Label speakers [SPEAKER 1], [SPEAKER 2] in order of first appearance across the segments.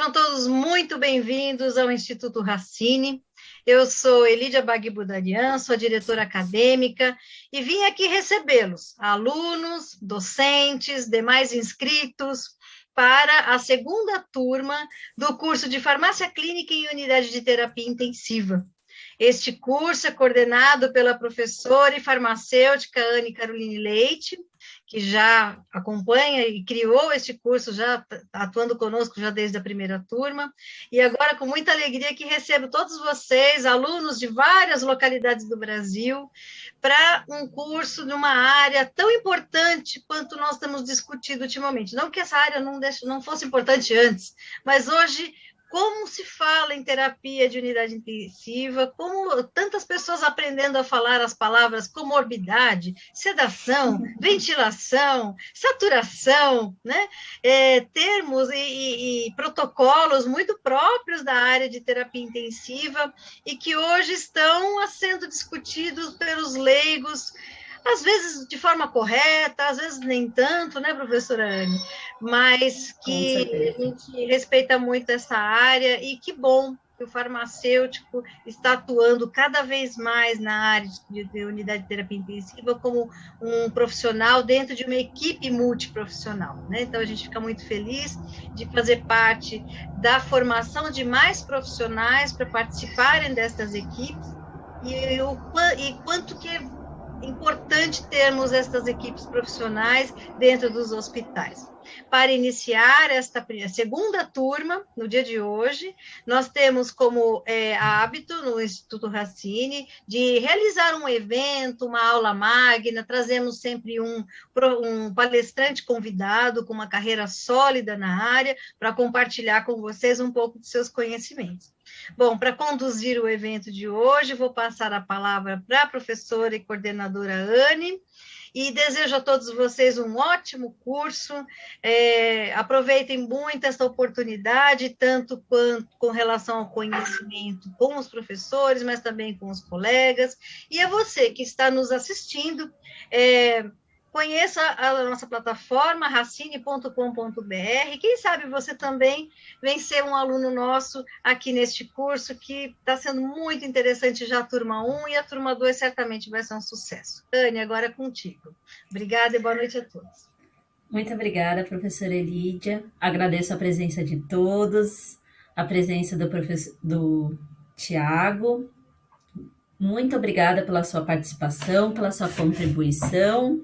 [SPEAKER 1] Sejam todos muito bem-vindos ao Instituto Racine. Eu sou Elídia Bagbudarian, sou diretora acadêmica e vim aqui recebê-los, alunos, docentes, demais inscritos, para a segunda turma do curso de Farmácia Clínica em Unidade de Terapia Intensiva. Este curso é coordenado pela professora e farmacêutica Anne Caroline Leite, que já acompanha e criou este curso, já atuando conosco já desde a primeira turma, e agora com muita alegria que recebo todos vocês, alunos de várias localidades do Brasil, para um curso numa área tão importante quanto nós temos discutido ultimamente. Não que essa área não fosse importante antes, mas hoje como se fala em terapia de unidade intensiva, como tantas pessoas aprendendo a falar as palavras comorbidade, sedação, ventilação, saturação, né? Termos e protocolos muito próprios da área de terapia intensiva e que hoje estão sendo discutidos pelos leigos, às vezes de forma correta, às vezes nem tanto, né, professora Anne? Mas
[SPEAKER 2] Com
[SPEAKER 1] que a
[SPEAKER 2] certeza.
[SPEAKER 1] gente respeita muito essa área e que bom que o farmacêutico está atuando cada vez mais na área de unidade de terapia intensiva como um profissional dentro de uma equipe multiprofissional, né? Então, a gente fica muito feliz de fazer parte da formação de mais profissionais para participarem dessas equipes e quanto que é importante termos essas equipes profissionais dentro dos hospitais. Para iniciar esta segunda turma, no dia de hoje, nós temos como hábito no Instituto Racine de realizar um evento, uma aula magna, trazemos sempre um palestrante convidado com uma carreira sólida na área para compartilhar com vocês um pouco de seus conhecimentos. Bom, para conduzir o evento de hoje, vou passar a palavra para a professora e coordenadora Anne, e desejo a todos vocês um ótimo curso, aproveitem muito essa oportunidade, tanto quanto com relação ao conhecimento com os professores, mas também com os colegas, e a você que está nos assistindo, conheça a nossa plataforma, racine.com.br, quem sabe você também vem ser um aluno nosso aqui neste curso, que está sendo muito interessante já a turma 1 e a turma 2 certamente vai ser um sucesso. Anne, agora é contigo. Obrigada e boa noite a todos.
[SPEAKER 2] Muito obrigada, professora Elídia. Agradeço a presença de todos, a presença do professor do Tiago. Muito obrigada pela sua participação, pela sua contribuição.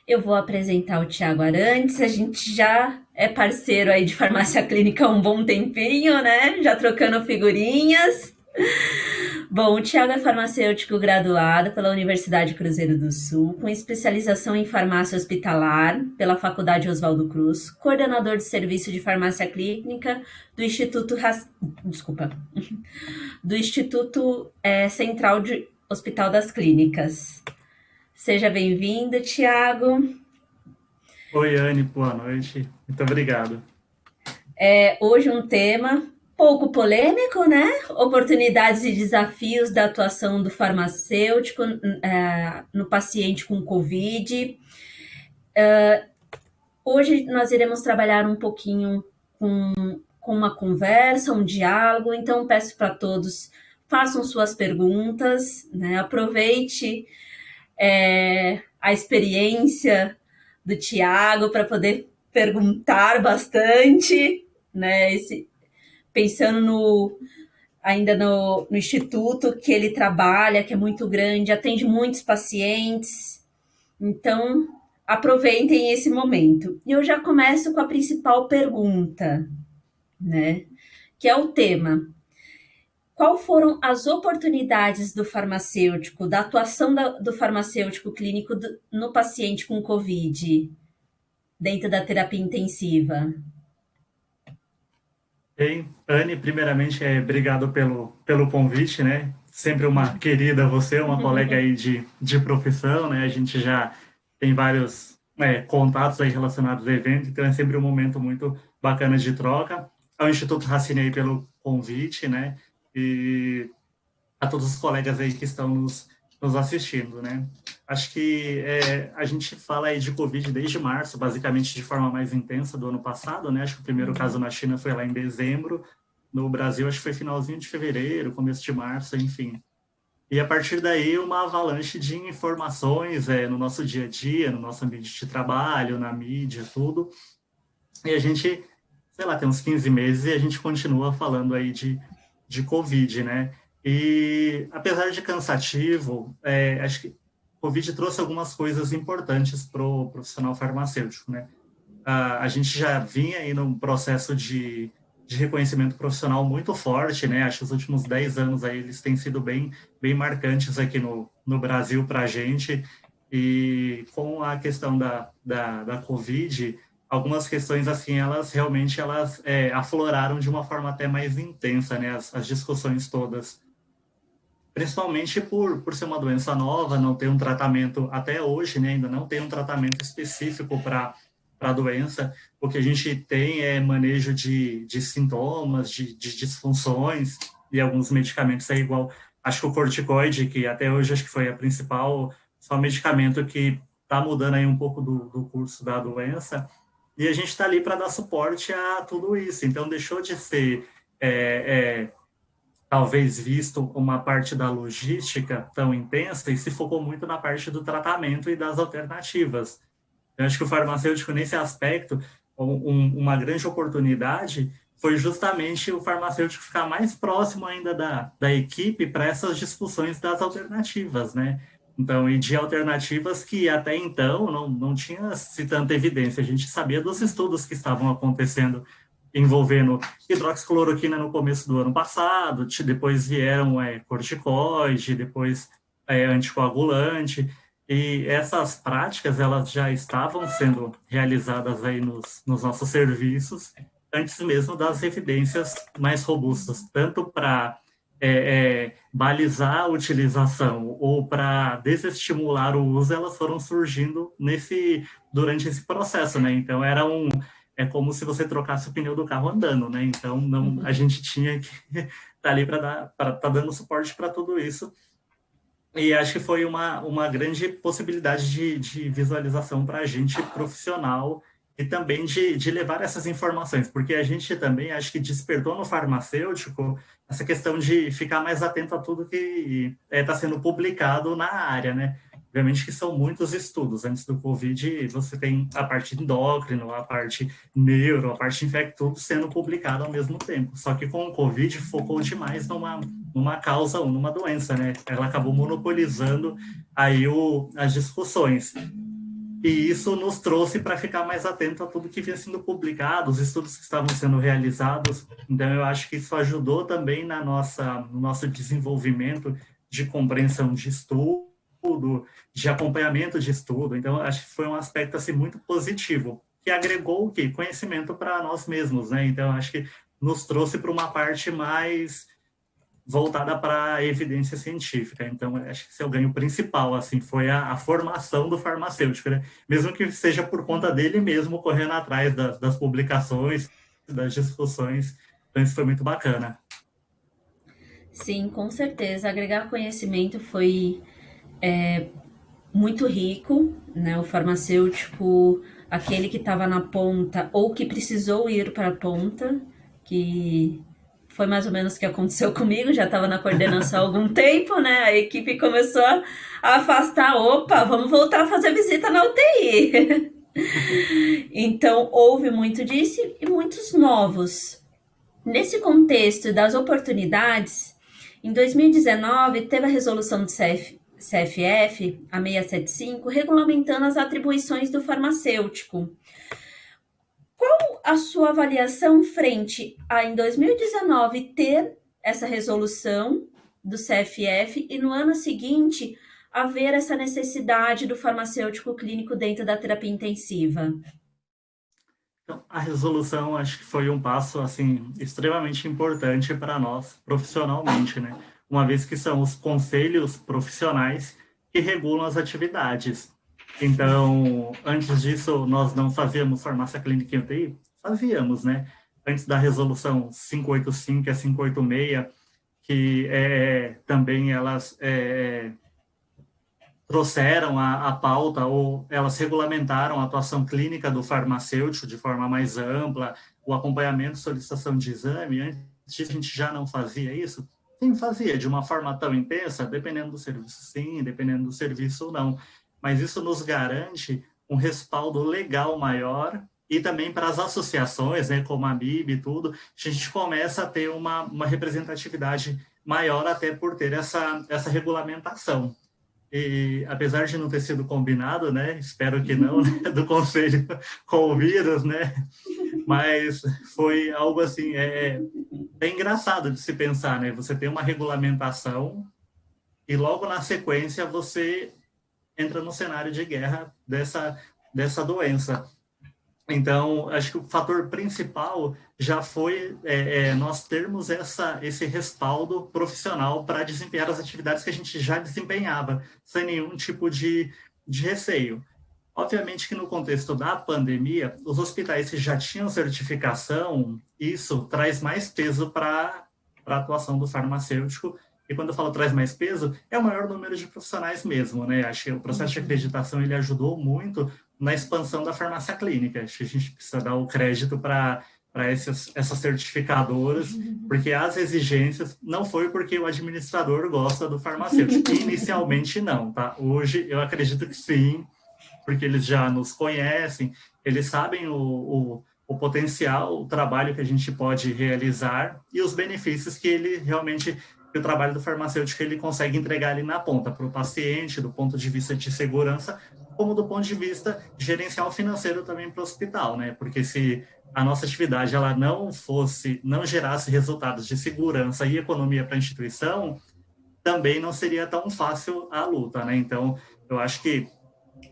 [SPEAKER 2] Eu vou apresentar o Tiago Arantes, a gente já é parceiro aí de farmácia clínica há um bom tempinho, né? Já trocando figurinhas. Bom, o Tiago é farmacêutico graduado pela Universidade Cruzeiro do Sul, com especialização em farmácia hospitalar pela Faculdade Oswaldo Cruz, coordenador de serviço de farmácia clínica do Instituto do Instituto Central de Hospital das Clínicas. Seja bem-vindo, Tiago.
[SPEAKER 3] Oi, Anne, boa noite. Muito obrigado.
[SPEAKER 2] Hoje um tema pouco polêmico, né? Oportunidades e desafios da atuação do farmacêutico no paciente com Covid. Hoje nós iremos trabalhar um pouquinho com uma conversa, um diálogo, então peço para todos façam suas perguntas, né? Aproveite a experiência do Tiago para poder perguntar bastante, né? Pensando ainda no instituto que ele trabalha, que é muito grande, atende muitos pacientes. Então, aproveitem esse momento. E eu já começo com a principal pergunta, né? Que é o tema. Qual foram as oportunidades do farmacêutico, da atuação do farmacêutico clínico no paciente com Covid, dentro da terapia intensiva?
[SPEAKER 3] Bem, Anne, primeiramente, obrigado pelo convite, né? Sempre uma querida você, uma colega aí de profissão, né? A gente já tem vários contatos aí relacionados ao evento, então é sempre um momento muito bacana de troca. Ao Instituto Racine aí pelo convite, né? E a todos os colegas aí que estão nos assistindo, né? Acho que a gente fala aí de Covid desde março, basicamente de forma mais intensa do ano passado, né? Acho que o primeiro caso na China foi lá em dezembro, no Brasil acho que foi finalzinho de fevereiro, começo de março, enfim. E a partir daí uma avalanche de informações no nosso dia a dia, no nosso ambiente de trabalho, na mídia, tudo. E a gente, sei lá, tem uns 15 meses e a gente continua falando aí de Covid, né? E apesar de cansativo, acho que Covid trouxe algumas coisas importantes para o profissional farmacêutico, né? A gente já vinha aí num processo de reconhecimento profissional muito forte, né? Acho que os últimos 10 anos aí eles têm sido bem marcantes aqui no Brasil para a gente. E com a questão da Covid, algumas questões assim, elas realmente afloraram de uma forma até mais intensa, né? As discussões todas, principalmente por ser uma doença nova, não ter um tratamento, até hoje, né, ainda não tem um tratamento específico para a doença. O que a gente tem é manejo de sintomas, de disfunções, e alguns medicamentos é igual, acho que o corticoide, que até hoje acho que foi a principal, só medicamento que está mudando aí um pouco do curso da doença, e a gente está ali para dar suporte a tudo isso. Então, deixou de ser talvez visto uma parte da logística tão intensa e se focou muito na parte do tratamento e das alternativas. Eu acho que o farmacêutico, nesse aspecto, uma grande oportunidade foi justamente o farmacêutico ficar mais próximo ainda da equipe para essas discussões das alternativas, né? Então, e de alternativas que até então não tinha-se tanta evidência. A gente sabia dos estudos que estavam acontecendo envolvendo hidroxicloroquina no começo do ano passado, depois vieram corticoide, depois anticoagulante, e essas práticas elas já estavam sendo realizadas aí nos nossos serviços antes mesmo das evidências mais robustas, tanto para balizar a utilização ou para desestimular o uso, elas foram surgindo durante esse processo, né? Então é como se você trocasse o pneu do carro andando, né? Então a gente tinha que estar ali para estar dando suporte para tudo isso. E acho que foi uma grande possibilidade de visualização para a gente profissional e também de levar essas informações, porque a gente também acho que despertou no farmacêutico essa questão de ficar mais atento a tudo que está sendo publicado na área, né? Obviamente que são muitos estudos. Antes do Covid, você tem a parte endócrino, a parte neuro, a parte infecto, tudo sendo publicado ao mesmo tempo. Só que com o Covid focou demais numa causa ou numa doença, né? Ela acabou monopolizando aí as discussões. E isso nos trouxe para ficar mais atento a tudo que vinha sendo publicado, os estudos que estavam sendo realizados. Então, eu acho que isso ajudou também no nosso desenvolvimento de compreensão de estudo, de acompanhamento de estudo. Então, acho que foi um aspecto assim, muito positivo, que agregou o quê? Conhecimento para nós mesmos, né? Então, acho que nos trouxe para uma parte mais voltada para a evidência científica. Então, acho que esse é o ganho principal, assim, foi a formação do farmacêutico, né? Mesmo que seja por conta dele mesmo, correndo atrás das publicações, das discussões. Então, isso foi muito bacana.
[SPEAKER 2] Sim, com certeza. Agregar conhecimento foi muito rico, né? O farmacêutico, aquele que estava na ponta ou que precisou ir para a ponta, que foi mais ou menos o que aconteceu comigo, já estava na coordenação há algum tempo, né? A equipe começou a afastar, opa, vamos voltar a fazer visita na UTI. Então, houve muito disso e muitos novos. Nesse contexto das oportunidades, em 2019 teve a resolução do CFF, a 675, regulamentando as atribuições do farmacêutico. Qual a sua avaliação frente a, em 2019, ter essa resolução do CFF e no ano seguinte haver essa necessidade do farmacêutico clínico dentro da terapia intensiva?
[SPEAKER 3] Então, a resolução acho que foi um passo assim extremamente importante para nós profissionalmente, né? Uma vez que são os conselhos profissionais que regulam as atividades. Então, antes disso, nós não fazíamos farmácia clínica em UTI? Fazíamos, né? Antes da resolução 585 e a 586, que também elas trouxeram a pauta ou elas regulamentaram a atuação clínica do farmacêutico de forma mais ampla, o acompanhamento, solicitação de exame. Antes a gente já não fazia isso? Sim, fazia, de uma forma tão intensa, dependendo do serviço sim, dependendo do serviço não. Mas isso nos garante um respaldo legal maior e também para as associações, né, como a BIB e tudo, a gente começa a ter uma representatividade maior até por ter essa regulamentação. E apesar de não ter sido combinado, né, espero que não, né, do conselho com o vírus, né, mas foi algo assim, é engraçado de se pensar, né, você tem uma regulamentação e logo na sequência você entra no cenário de guerra dessa doença. Então, acho que o fator principal já foi nós termos esse respaldo profissional para desempenhar as atividades que a gente já desempenhava, sem nenhum tipo de receio. Obviamente que no contexto da pandemia, os hospitais que já tinham certificação, isso traz mais peso para a atuação do farmacêutico. E quando eu falo traz mais peso, é o maior número de profissionais mesmo, né? Acho que o processo de acreditação ele ajudou muito na expansão da farmácia clínica. Acho que a gente precisa dar o crédito para essas certificadoras, porque as exigências não foi porque o administrador gosta do farmacêutico. Inicialmente não, tá? Hoje eu acredito que sim, porque eles já nos conhecem, eles sabem o potencial, o trabalho que a gente pode realizar e os benefícios que ele realmente, que o trabalho do farmacêutico ele consegue entregar ali na ponta para o paciente, do ponto de vista de segurança, como do ponto de vista gerencial financeiro também para o hospital, né? Porque se a nossa atividade ela não gerasse resultados de segurança e economia para a instituição, também não seria tão fácil a luta, né? Então, eu acho que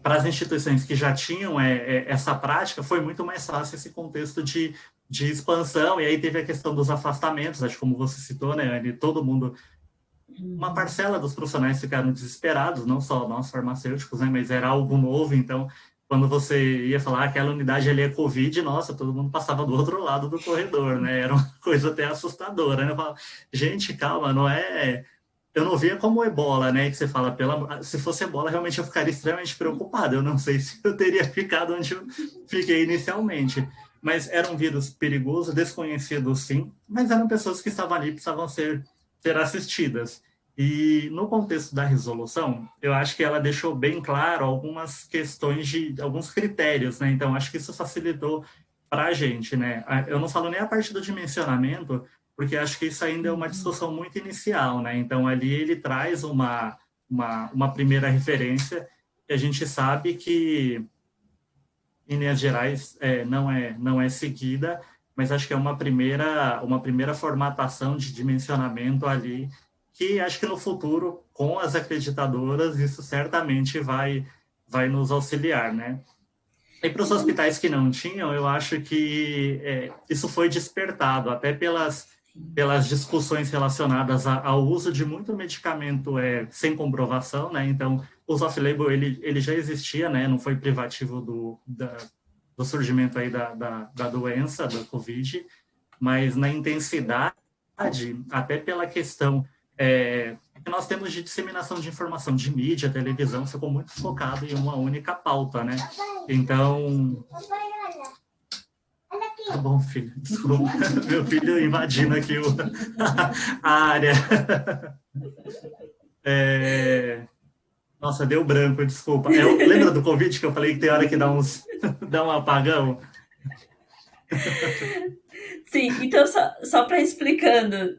[SPEAKER 3] para as instituições que já tinham essa prática, foi muito mais fácil esse contexto de expansão, e aí teve a questão dos afastamentos, acho que como você citou, né, Anny, todo mundo, uma parcela dos profissionais ficaram desesperados, não só nós farmacêuticos, né, mas era algo novo, então, quando você ia falar aquela unidade ali é Covid, nossa, todo mundo passava do outro lado do corredor, né, era uma coisa até assustadora, né, eu falava, gente, calma, não é... Eu não via como ebola, né? Que você fala, se fosse ebola, realmente eu ficaria extremamente preocupado. Eu não sei se eu teria ficado onde eu fiquei inicialmente. Mas era um vírus perigoso, desconhecido sim, mas eram pessoas que estavam ali, precisavam ser assistidas. E no contexto da resolução, eu acho que ela deixou bem claro algumas questões alguns critérios, né? Então, acho que isso facilitou para a gente, né? Eu não falo nem a parte do dimensionamento, porque acho que isso ainda é uma discussão muito inicial, né? Então, ali ele traz uma primeira referência e a gente sabe que, em linhas gerais, não é seguida, mas acho que é uma primeira formatação de dimensionamento ali, que acho que no futuro, com as acreditadoras, isso certamente vai nos auxiliar, né? E para os hospitais que não tinham, eu acho que isso foi despertado, até pelas discussões relacionadas ao uso de muito medicamento sem comprovação, né? Então, o off-label, ele já existia, né? Não foi privativo do surgimento aí da doença, da Covid, mas na intensidade, até pela questão que nós temos de disseminação de informação de mídia, televisão, ficou muito focado em uma única pauta, né? Então... Tá bom, filho, desculpa. Meu filho invadindo aqui a área. Nossa, deu branco, desculpa. Lembra do Covid que eu falei que tem hora que dá um apagão?
[SPEAKER 2] Sim, então só para explicando,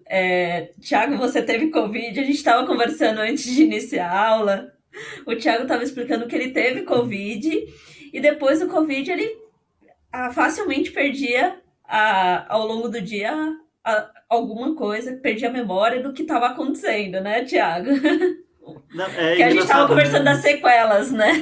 [SPEAKER 2] Thiago, você teve Covid, a gente estava conversando antes de iniciar a aula, o Thiago estava explicando que ele teve Covid e depois do Covid ele facilmente perdia ao longo do dia alguma coisa, perdia a memória do que estava acontecendo, né, Thiago? Que a gente estava conversando das sequelas, né?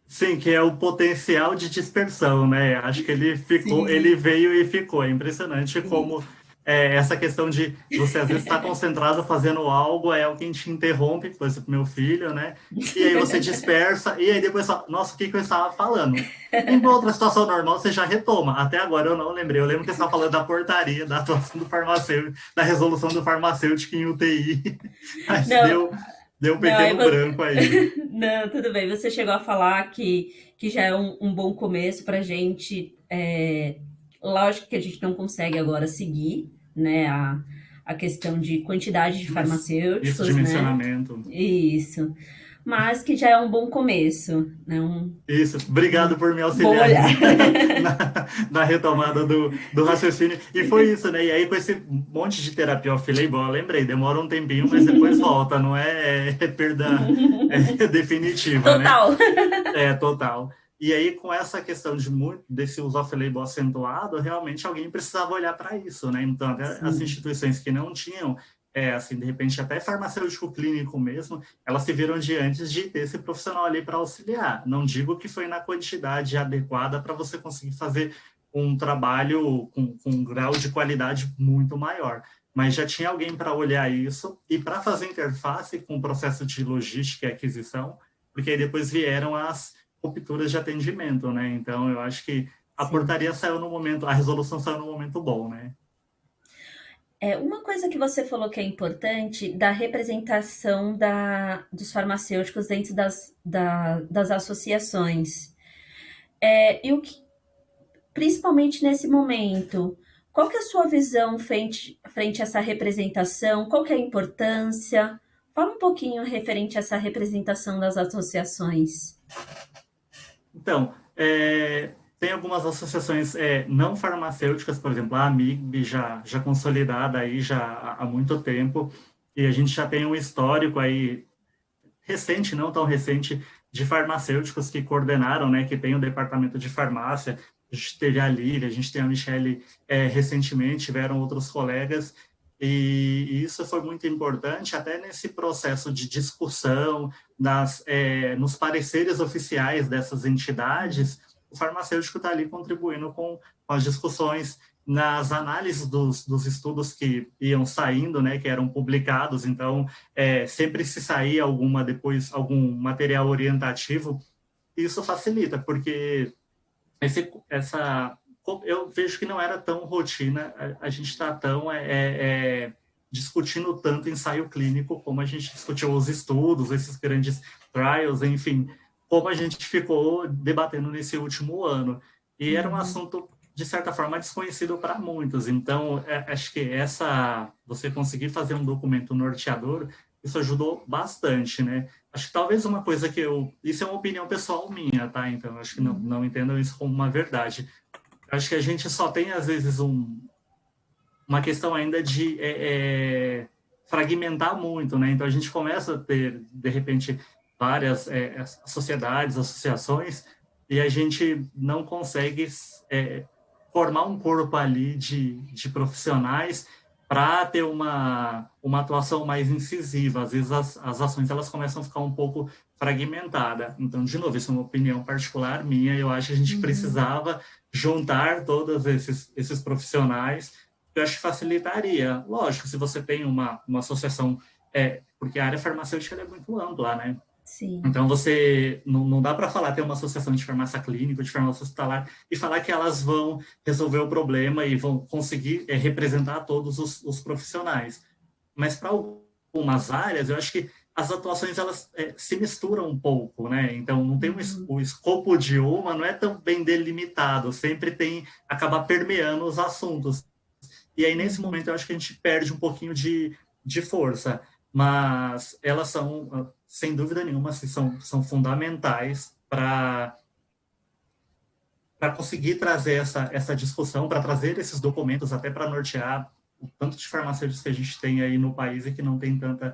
[SPEAKER 3] Sim, que é o potencial de dispersão, né? Acho que ele ficou, ele veio e ficou. É impressionante como essa questão de você às vezes estar concentrado fazendo algo, alguém te interrompe, por exemplo, meu filho, né? E aí você dispersa, e aí depois fala, nossa, o que eu estava falando? Em outra situação normal, você já retoma. Até agora eu não lembrei. Eu lembro que você estava falando da portaria, da atuação do farmacêutico, da resolução do farmacêutico em UTI. Mas
[SPEAKER 2] não.
[SPEAKER 3] deu... Deu um
[SPEAKER 2] Não, aí
[SPEAKER 3] pequeno branco aí.
[SPEAKER 2] não, tudo bem. Você chegou a falar que já é um bom começo para a gente. Lógico que a gente não consegue agora seguir, né, a questão de quantidade de
[SPEAKER 3] Isso,
[SPEAKER 2] farmacêuticos, né?
[SPEAKER 3] dimensionamento.
[SPEAKER 2] Isso. Mas que já é um bom começo, né?
[SPEAKER 3] Isso, obrigado
[SPEAKER 2] Um
[SPEAKER 3] por me
[SPEAKER 2] bom
[SPEAKER 3] auxiliar aí
[SPEAKER 2] olhar.
[SPEAKER 3] na, na retomada do raciocínio. E foi isso, né? E aí, com esse monte de terapia off-label, eu lembrei, demora um tempinho, mas depois volta, não é perda definitiva, né?
[SPEAKER 2] Total.
[SPEAKER 3] É, total. E aí, com essa questão de muito desse uso off-label acentuado, realmente alguém precisava olhar para isso, né? Então, até as
[SPEAKER 2] Sim,
[SPEAKER 3] instituições que não tinham, assim, de repente, até farmacêutico clínico mesmo, elas se viram diante de ter esse profissional ali para auxiliar. Não digo que foi na quantidade adequada para você conseguir fazer um trabalho com um grau de qualidade muito maior, mas já tinha alguém para olhar isso e para fazer interface com o processo de logística e aquisição, porque aí depois vieram as rupturas de atendimento, né? Então, eu acho que a
[SPEAKER 2] sim.
[SPEAKER 3] portaria saiu no momento, a resolução saiu no momento bom, né?
[SPEAKER 2] Uma coisa que você falou que é importante da representação dos farmacêuticos dentro das associações. E o que, principalmente nesse momento, qual que é a sua visão frente a essa representação? Qual que é a importância? Fala um pouquinho referente a essa representação das associações.
[SPEAKER 3] Então, tem algumas associações não farmacêuticas, por exemplo, a AMIGB já consolidada aí já há muito tempo, e a gente já tem um histórico aí recente, não tão recente, de farmacêuticos que coordenaram, né, que tem o departamento de farmácia. A gente teve a Lívia, a gente tem a Michelle recentemente, tiveram outros colegas, e isso foi muito importante até nesse processo de discussão, nos pareceres oficiais dessas entidades, o farmacêutico está ali contribuindo com as discussões, nas análises dos estudos que iam saindo, né, que eram publicados. Então, sempre se saía algum material orientativo, isso facilita, porque essa eu vejo que não era tão rotina, a gente está tão discutindo tanto ensaio clínico como a gente discutiu os estudos, esses grandes trials, enfim, como a gente ficou debatendo nesse último ano. E era um
[SPEAKER 2] Uhum.
[SPEAKER 3] assunto, de certa forma, desconhecido para muitos. Então, acho que você conseguir fazer um documento norteador, isso ajudou bastante, né? Acho que talvez uma coisa isso é uma opinião pessoal minha, tá? Então, acho que não entendam isso como uma verdade. Acho que a gente só tem, às vezes, uma questão ainda de fragmentar muito, né? Então, a gente começa a ter, de repente, várias sociedades, associações, e a gente não consegue formar um corpo ali de profissionais para ter uma atuação mais incisiva. Às vezes, as ações elas começam a ficar um pouco fragmentada. Então, de novo, isso é uma opinião particular minha. Eu acho que a gente precisava juntar todos esses profissionais. Eu acho que facilitaria. Lógico, se você tem uma associação, porque a área farmacêutica é muito ampla, né?
[SPEAKER 2] Sim.
[SPEAKER 3] Então, você não dá para falar ter uma associação de farmácia clínica, de farmácia hospitalar, e falar que elas vão resolver o problema e vão conseguir representar todos os profissionais. Mas para algumas áreas, eu acho que as atuações elas se misturam um pouco, né? Então, não tem o escopo de uma, não é tão bem delimitado, sempre acaba permeando os assuntos. E aí, nesse momento, eu acho que a gente perde um pouquinho de força. Mas elas são, sem dúvida nenhuma, assim, são fundamentais para conseguir trazer essa discussão, para trazer esses documentos, até para nortear o tanto de farmacêuticos que a gente tem aí no país e que não tem tanta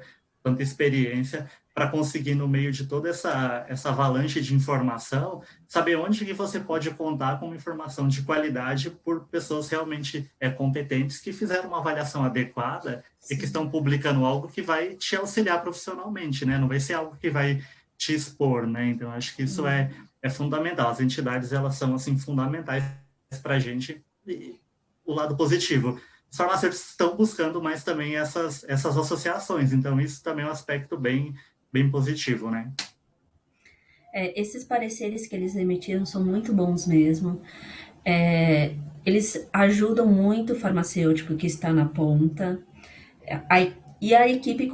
[SPEAKER 3] experiência, para conseguir, no meio de toda essa avalanche de informação, saber onde que você pode contar com uma informação de qualidade por pessoas realmente competentes que fizeram uma avaliação adequada e que
[SPEAKER 2] Sim.
[SPEAKER 3] estão publicando algo que vai te auxiliar profissionalmente, né? Não vai ser algo que vai te expor, né? Então, acho que isso é fundamental. As entidades, elas são, assim, fundamentais para a gente. E o lado positivo, os farmacêuticos estão buscando mais também essas associações. Então, isso também é um aspecto bem positivo, né?
[SPEAKER 2] Esses pareceres que eles emitiram são muito bons mesmo. Eles ajudam muito o farmacêutico que está na ponta. E a equipe,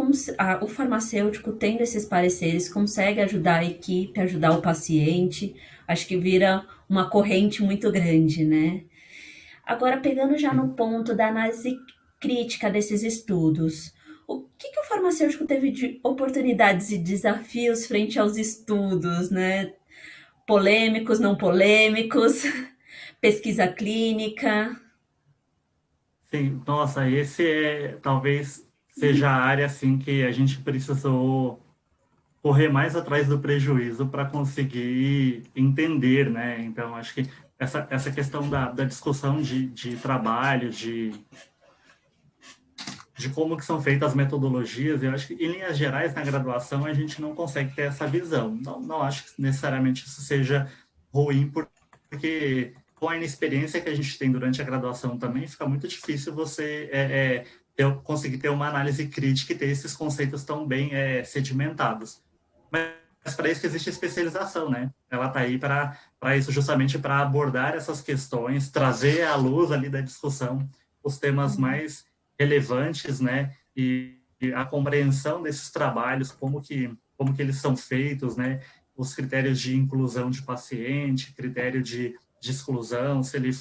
[SPEAKER 2] o farmacêutico tendo esses pareceres, consegue ajudar a equipe, ajudar o paciente. Acho que vira uma corrente muito grande, né? Agora, pegando já no ponto da análise crítica desses estudos, o que o farmacêutico teve de oportunidades e desafios frente aos estudos, né? Polêmicos, não polêmicos, pesquisa clínica.
[SPEAKER 3] Sim, nossa, esse talvez seja a área assim que a gente precisou correr mais atrás do prejuízo para conseguir entender, né? Então, acho que essa questão da discussão de trabalho, de como que são feitas as metodologias, eu acho que, em linhas gerais, na graduação, a gente não consegue ter essa visão. Não acho que necessariamente isso seja ruim, porque com a inexperiência que a gente tem durante a graduação também, fica muito difícil você conseguir ter uma análise crítica e ter esses conceitos tão bem sedimentados. Mas para isso que existe a especialização, né? Ela está aí para isso, justamente para abordar essas questões, trazer à luz ali da discussão os temas mais relevantes, né? E a compreensão desses trabalhos, como que eles são feitos, né? Os critérios de inclusão de paciente, critério de exclusão, se ele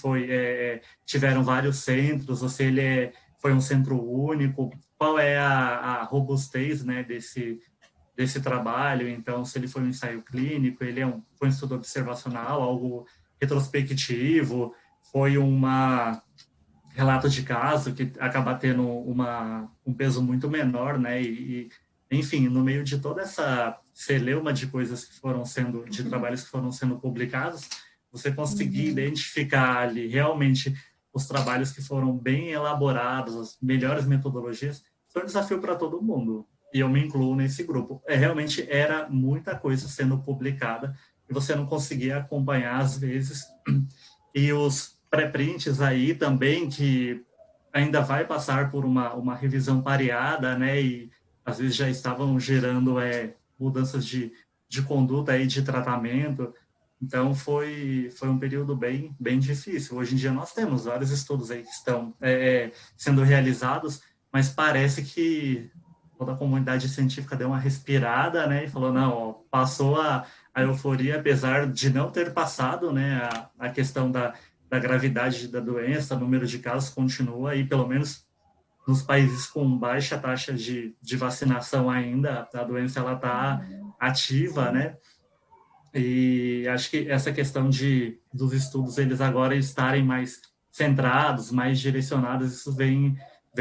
[SPEAKER 3] tiveram vários centros, ou se ele foi um centro único, qual é a robustez, né, desse trabalho. Então, se ele foi um ensaio clínico, ele foi um estudo observacional, algo retrospectivo, foi relato de caso que acaba tendo um peso muito menor, né? Enfim, no meio de toda essa celeuma de coisas que foram de trabalhos que foram sendo publicados, você conseguir identificar ali realmente os trabalhos que foram bem elaborados, as melhores metodologias, foi um desafio para todo mundo. E eu me incluo nesse grupo. Realmente era muita coisa sendo publicada e você não conseguia acompanhar às vezes. E os pré-prints aí também, que ainda vai passar por uma revisão pareada, né? E às vezes já estavam gerando mudanças de conduta aí, de tratamento. Então foi um período bem difícil. Hoje em dia nós temos vários estudos aí que estão sendo realizados, mas parece que toda a comunidade científica deu uma respirada, né? E falou, não, ó, passou a euforia, apesar de não ter passado, né? A questão da gravidade da doença, o número de casos continua, e pelo menos nos países com baixa taxa de vacinação ainda, a doença ela está ativa, né? E acho que essa questão dos estudos, eles agora estarem mais centrados, mais direcionados, isso vem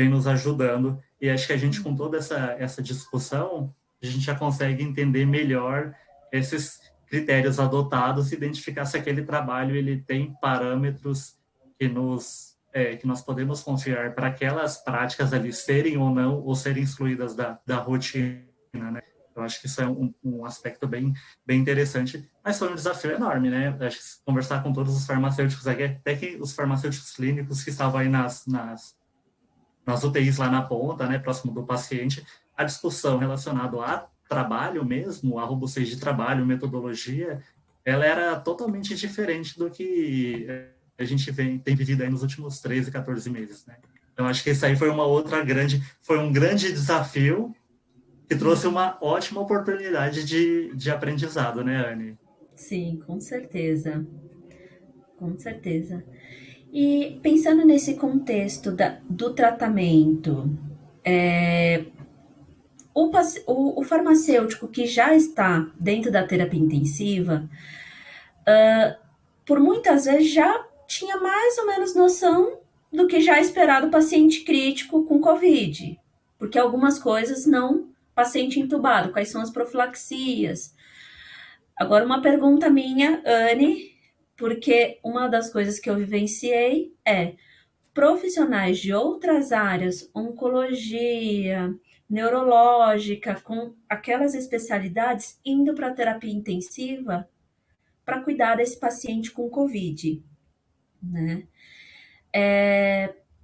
[SPEAKER 3] nos ajudando. E acho que a gente, com toda essa discussão, a gente já consegue entender melhor esses critérios adotados e identificar se aquele trabalho ele tem parâmetros que nós podemos confiar para aquelas práticas ali serem ou não, ou serem excluídas da rotina, né? Eu acho que isso é um aspecto bem interessante, mas foi um desafio enorme, né? Acho que conversar com todos os farmacêuticos aqui, até que os farmacêuticos clínicos que estavam aí nas UTIs lá na ponta, né, próximo do paciente, a discussão relacionada a trabalho mesmo, a robustez de trabalho, metodologia, ela era totalmente diferente do que a gente tem vivido aí nos últimos 13, 14 meses, né? Então, acho que isso aí foi foi um grande desafio, que trouxe uma ótima oportunidade de aprendizado, né, Anne?
[SPEAKER 2] Sim, com certeza. Com certeza. E pensando nesse contexto do tratamento, o farmacêutico que já está dentro da terapia intensiva, por muitas vezes já tinha mais ou menos noção do que já esperar do paciente crítico com Covid, porque algumas coisas não, paciente entubado, quais são as profilaxias. Agora, uma pergunta minha, Anne, porque uma das coisas que eu vivenciei é profissionais de outras áreas, oncologia, neurológica, com aquelas especialidades, indo para a terapia intensiva para cuidar desse paciente com Covid, né?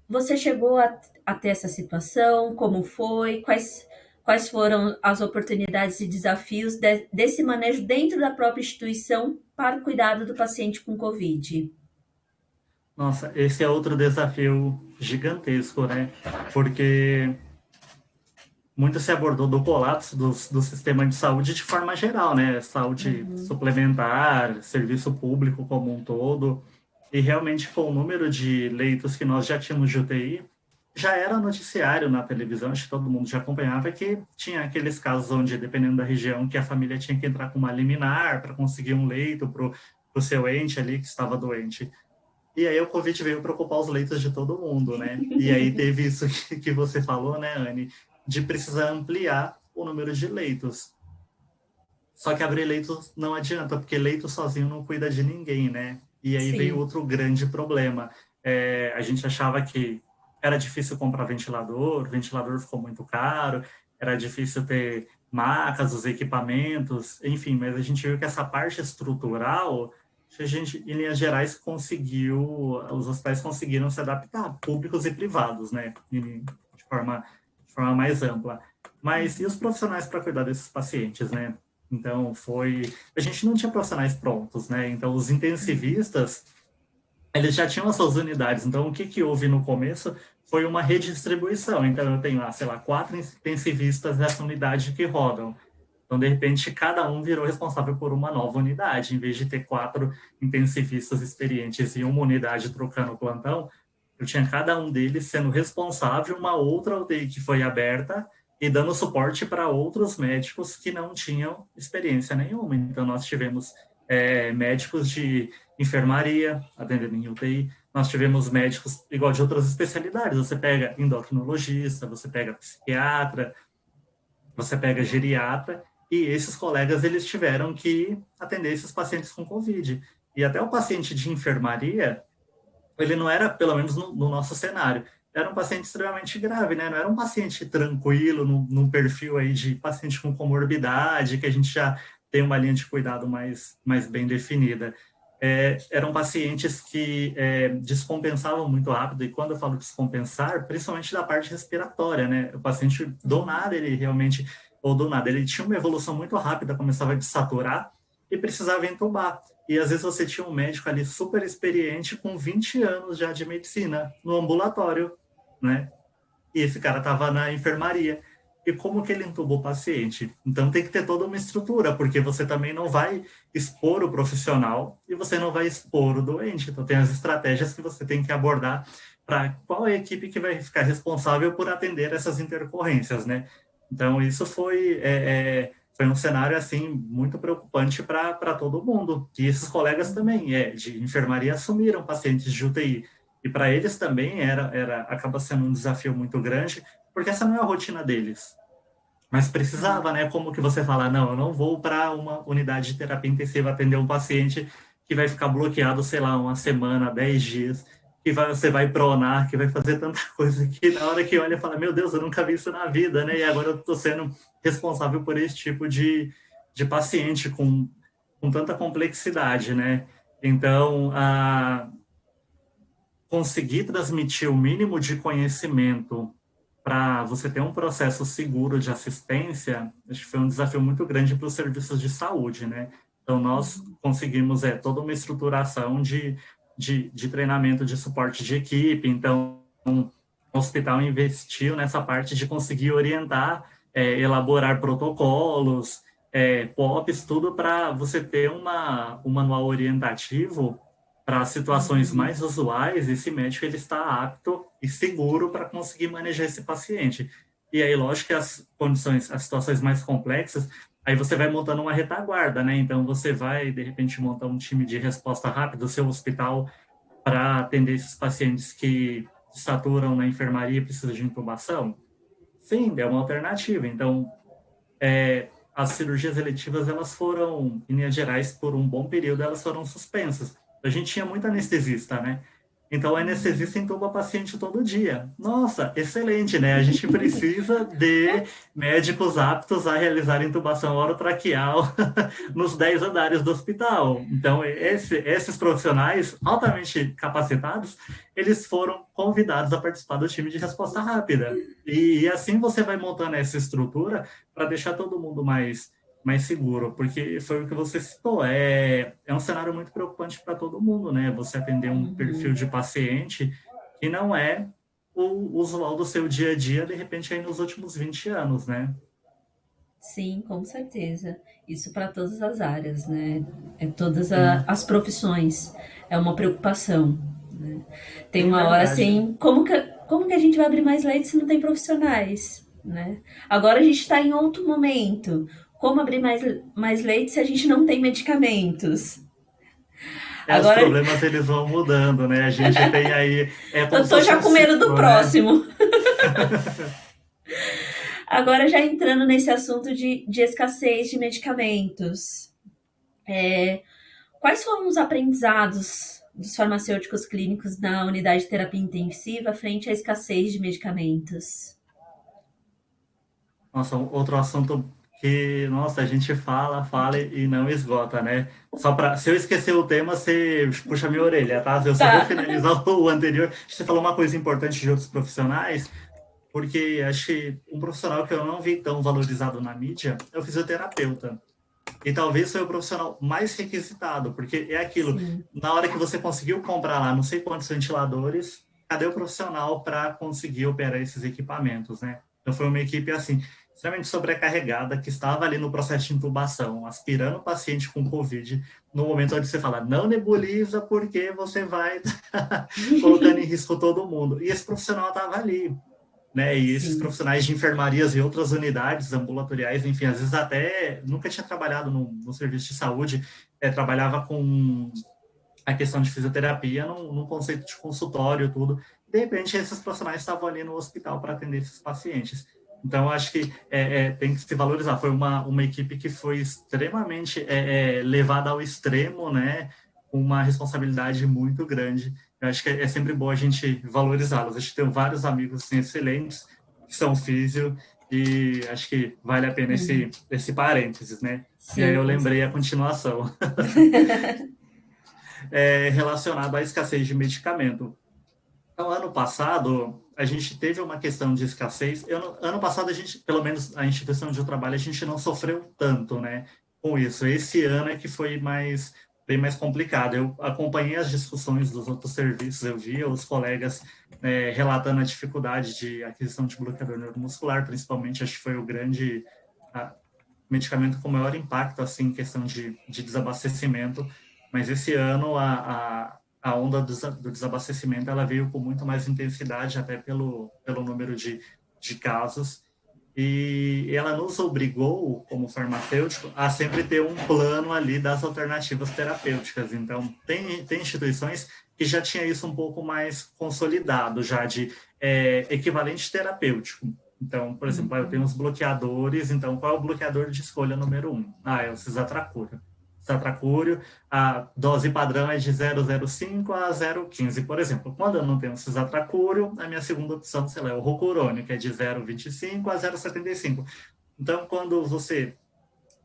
[SPEAKER 2] Você chegou a ter essa situação? Como foi? Quais foram as oportunidades e desafios desse manejo dentro da própria instituição para o cuidado do paciente com Covid?
[SPEAKER 3] Nossa, esse é outro desafio gigantesco, né? Porque muito se abordou do colapso do sistema de saúde de forma geral, né? Saúde suplementar, serviço público como um todo. E realmente, com o número de leitos que nós já tínhamos de UTI, já era noticiário na televisão, acho que todo mundo já acompanhava, que tinha aqueles casos onde, dependendo da região, que a família tinha que entrar com uma liminar para conseguir um leito para o seu ente ali que estava doente. E aí o Covid veio para ocupar os leitos de todo mundo, né? E aí teve isso que você falou, né, Anne, de precisar ampliar o número de leitos. Só que abrir leitos não adianta, porque leito sozinho não cuida de ninguém, né? E aí veio
[SPEAKER 2] Sim.
[SPEAKER 3] outro grande problema. A gente achava que era difícil comprar ventilador, o ventilador ficou muito caro, era difícil ter macas, os equipamentos, enfim, mas a gente viu que essa parte estrutural, a gente, em linhas gerais, os hospitais conseguiram se adaptar, públicos e privados, né? De forma mais ampla. Mas e os profissionais para cuidar desses pacientes, né? Então, a gente não tinha profissionais prontos, né? Então, os intensivistas, eles já tinham as suas unidades. Então, o que houve no começo foi uma redistribuição. Então, eu tenho, sei lá, 4 intensivistas nessa unidade que rodam. Então, de repente, cada um virou responsável por uma nova unidade. Em vez de ter 4 intensivistas experientes em uma unidade trocando o plantão, eu tinha cada um deles sendo responsável uma outra UTI que foi aberta e dando suporte para outros médicos que não tinham experiência nenhuma. Então, nós tivemos médicos de enfermaria atendendo em UTI, nós tivemos médicos igual de outras especialidades. Você pega endocrinologista, você pega psiquiatra, você pega geriatra, e esses colegas eles tiveram que atender esses pacientes com Covid. E até o paciente de enfermaria, ele não era, pelo menos no nosso cenário, era um paciente extremamente grave, né? Não era um paciente tranquilo, num perfil aí de paciente com comorbidade, que a gente já tem uma linha de cuidado mais bem definida. Eram pacientes que descompensavam muito rápido, e quando eu falo descompensar, principalmente da parte respiratória, né? O paciente, do nada, ele realmente, ou do nada, ele tinha uma evolução muito rápida, começava a desaturar e precisava entubar. E às vezes você tinha um médico ali super experiente com 20 anos já de medicina no ambulatório, né? E esse cara estava na enfermaria. E como que ele entubou o paciente? Então tem que ter toda uma estrutura, porque você também não vai expor o profissional e você não vai expor o doente. Então tem as estratégias que você tem que abordar para qual é a equipe que vai ficar responsável por atender essas intercorrências, né? Então isso foi um cenário assim muito preocupante para todo mundo. E esses colegas também de enfermaria assumiram pacientes de UTI. E para eles também acaba sendo um desafio muito grande, porque essa não é a rotina deles. Mas precisava, né? Como que você fala, não, eu não vou para uma unidade de terapia intensiva atender um paciente que vai ficar bloqueado, sei lá, uma semana, 10 dias, você vai pronar, que vai fazer tanta coisa que na hora que olha fala, meu Deus, eu nunca vi isso na vida, né? E agora eu estou sendo responsável por esse tipo de paciente com tanta complexidade, né? Então, conseguir transmitir o mínimo de conhecimento para você ter um processo seguro de assistência, acho que foi um desafio muito grande para os serviços de saúde, né? Então, nós conseguimos toda uma estruturação de treinamento de suporte de equipe. Então, o hospital investiu nessa parte de conseguir orientar, elaborar protocolos, POPs, tudo para você ter um manual orientativo para situações mais usuais, esse médico ele está apto e seguro para conseguir manejar esse paciente. E aí, lógico que as situações mais complexas, aí você vai montando uma retaguarda, né? Então, você vai, de repente, montar um time de resposta rápida, o seu hospital, para atender esses pacientes que saturam na enfermaria e precisam de intubação. Sim, é uma alternativa. Então, as cirurgias eletivas, elas foram, em linhas gerais, por um bom período, elas foram suspensas. A gente tinha muito anestesista, né? Então, o anestesista entuba paciente todo dia. Nossa, excelente, né? A gente precisa de médicos aptos a realizar intubação orotraqueal nos 10 andares do hospital. Então, esses profissionais altamente capacitados, eles foram convidados a participar do time de resposta rápida. E assim você vai montando essa estrutura para deixar todo mundo mais seguro, porque foi o que você citou, um cenário muito preocupante para todo mundo, né? Você atender um perfil de paciente que não é o usual do seu dia a dia, de repente, aí nos últimos 20 anos, né?
[SPEAKER 2] Sim, com certeza. Isso para todas as áreas, né? É todas
[SPEAKER 3] Sim,
[SPEAKER 2] as profissões. É uma preocupação, né? Tem
[SPEAKER 3] sim,
[SPEAKER 2] uma hora
[SPEAKER 3] verdade.
[SPEAKER 2] assim, como que a gente vai abrir mais leite se não tem profissionais, né? Agora a gente está em outro momento. Como abrir mais leite se a gente não tem medicamentos?
[SPEAKER 3] Os
[SPEAKER 2] Agora
[SPEAKER 3] problemas eles vão mudando, né? A gente tem aí, é como
[SPEAKER 2] eu
[SPEAKER 3] se
[SPEAKER 2] tô
[SPEAKER 3] fosse
[SPEAKER 2] já
[SPEAKER 3] um
[SPEAKER 2] com medo do
[SPEAKER 3] ciclo, né?
[SPEAKER 2] próximo. Agora já entrando nesse assunto de escassez de medicamentos. Quais foram os aprendizados dos farmacêuticos clínicos na unidade de terapia intensiva frente à escassez de medicamentos?
[SPEAKER 3] Nossa, outro assunto que, nossa, a gente fala e não esgota, né? Só para, se eu esquecer o tema, você puxa minha orelha, tá? Eu só vou
[SPEAKER 2] Tá.
[SPEAKER 3] finalizar o anterior. Você falou uma coisa importante de outros profissionais, porque acho que um profissional que eu não vi tão valorizado na mídia é o fisioterapeuta. E talvez foi o profissional mais requisitado, porque é aquilo,
[SPEAKER 2] Sim,
[SPEAKER 3] na hora que você conseguiu comprar lá não sei quantos ventiladores, cadê o profissional para conseguir operar esses equipamentos, né? Então foi uma equipe assim, extremamente sobrecarregada, que estava ali no processo de intubação, aspirando o paciente com Covid, no momento onde você fala, não nebuliza porque você vai colocando em risco todo mundo. E esse profissional estava ali, né? E esses
[SPEAKER 2] sim.
[SPEAKER 3] profissionais de enfermarias e outras unidades ambulatoriais, enfim, às vezes até nunca tinha trabalhado no serviço de saúde, trabalhava com a questão de fisioterapia num conceito de consultório, tudo. De repente, esses profissionais estavam ali no hospital para atender esses pacientes. Então, eu acho que tem que se valorizar. Foi uma equipe que foi extremamente levada ao extremo, né? Com uma responsabilidade muito grande. Eu acho que é sempre bom a gente valorizá-los. A gente tem vários amigos assim, excelentes que são físio e acho que vale a pena esse parênteses, né? E aí
[SPEAKER 2] Sim,
[SPEAKER 3] eu
[SPEAKER 2] com
[SPEAKER 3] lembrei a
[SPEAKER 2] certeza.
[SPEAKER 3] continuação, relacionado à escassez de medicamento. Então, ano passado, a gente teve uma questão de escassez. Ano passado, a gente, pelo menos a instituição onde eu trabalho, a gente não sofreu tanto, né, com isso. Esse ano é que foi bem mais complicado. Eu acompanhei as discussões dos outros serviços, eu via os colegas relatando a dificuldade de aquisição de bloqueador neuromuscular, principalmente, acho que foi o grande medicamento com maior impacto, assim, em questão de desabastecimento. Mas esse ano, a onda do desabastecimento ela veio com muito mais intensidade, até pelo número de casos. E ela nos obrigou, como farmacêutico, a sempre ter um plano ali das alternativas terapêuticas. Então, tem instituições que já tinha isso um pouco mais consolidado, já de equivalente terapêutico. Então, por exemplo, eu tenho os bloqueadores, então qual é o bloqueador de escolha número um? É o cisatracúrio. Cisatracúrio, a dose padrão é de 0,05 a 0,15, por exemplo. Quando eu não tenho cisatracúrio, a minha segunda opção, sei lá, é o rocurônio, que é de 0,25 a 0,75. Então, quando você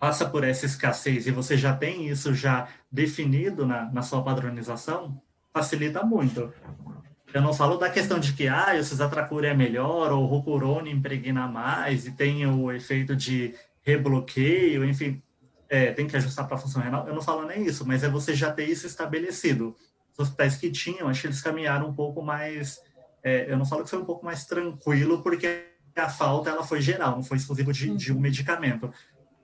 [SPEAKER 3] passa por essa escassez e você já tem isso já definido na sua padronização, facilita muito. Eu não falo da questão de que o cisatracur é melhor ou o rocurone impregna mais e tem o efeito de rebloqueio, enfim, tem que ajustar para a função renal. Eu não falo nem isso, mas é você já ter isso estabelecido. Os hospitais que tinham, acho que eles caminharam um pouco mais. Eu não falo que foi um pouco mais tranquilo, porque a falta ela foi geral, não foi exclusivo de um medicamento.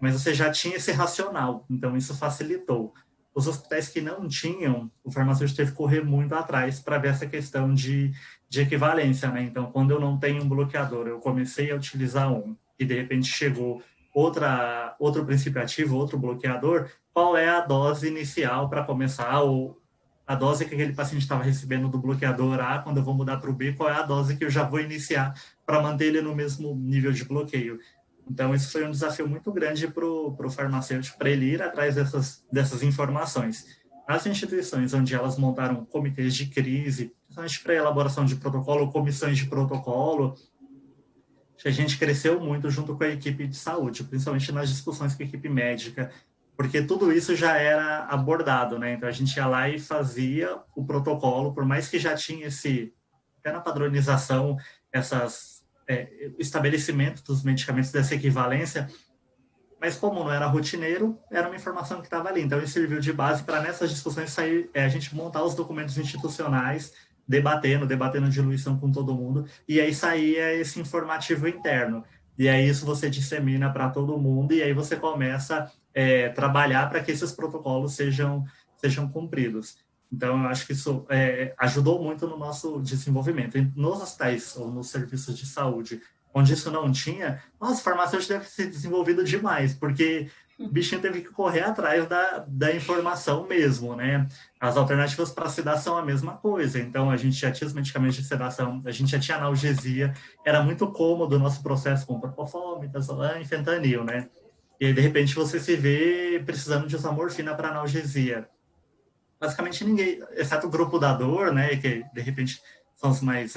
[SPEAKER 3] Mas você já tinha esse racional, então isso facilitou. Os hospitais que não tinham, o farmacêutico teve que correr muito atrás para ver essa questão de equivalência, né? Então, quando eu não tenho um bloqueador, eu comecei a utilizar um, e de repente chegou outro princípio ativo, outro bloqueador, qual é a dose inicial para começar, ou a dose que aquele paciente estava recebendo do bloqueador A, quando eu vou mudar para o B, qual é a dose que eu já vou iniciar para manter ele no mesmo nível de bloqueio. Então, isso foi um desafio muito grande para o farmacêutico, para ele ir atrás dessas informações. As instituições onde elas montaram comitês de crise, principalmente para elaboração de protocolo, comissões de protocolo, a gente cresceu muito junto com a equipe de saúde, principalmente nas discussões com a equipe médica, porque tudo isso já era abordado, né? Então, a gente ia lá e fazia o protocolo, por mais que já tinha até na padronização, estabelecimento dos medicamentos dessa equivalência, mas como não era rotineiro, era uma informação que estava ali. Então, isso serviu de base para nessas discussões sair, a gente montar os documentos institucionais debatendo diluição com todo mundo, e aí saía esse informativo interno. E aí isso você dissemina para todo mundo, e aí você começa a trabalhar para que esses protocolos sejam cumpridos. Então, eu acho que isso ajudou muito no nosso desenvolvimento. E nos hospitais ou nos serviços de saúde, onde isso não tinha, nossa, farmacêutico deve ser desenvolvido demais, porque o bichinho teve que correr atrás da informação mesmo, né? As alternativas para sedação são a mesma coisa. Então, a gente já tinha os medicamentos de sedação, a gente já tinha analgesia, era muito cômodo o nosso processo com propofol, midazolam e fentanil, né? E aí, de repente, você se vê precisando de usar morfina para analgesia. Basicamente ninguém, exceto o grupo da dor, né, que de repente são os mais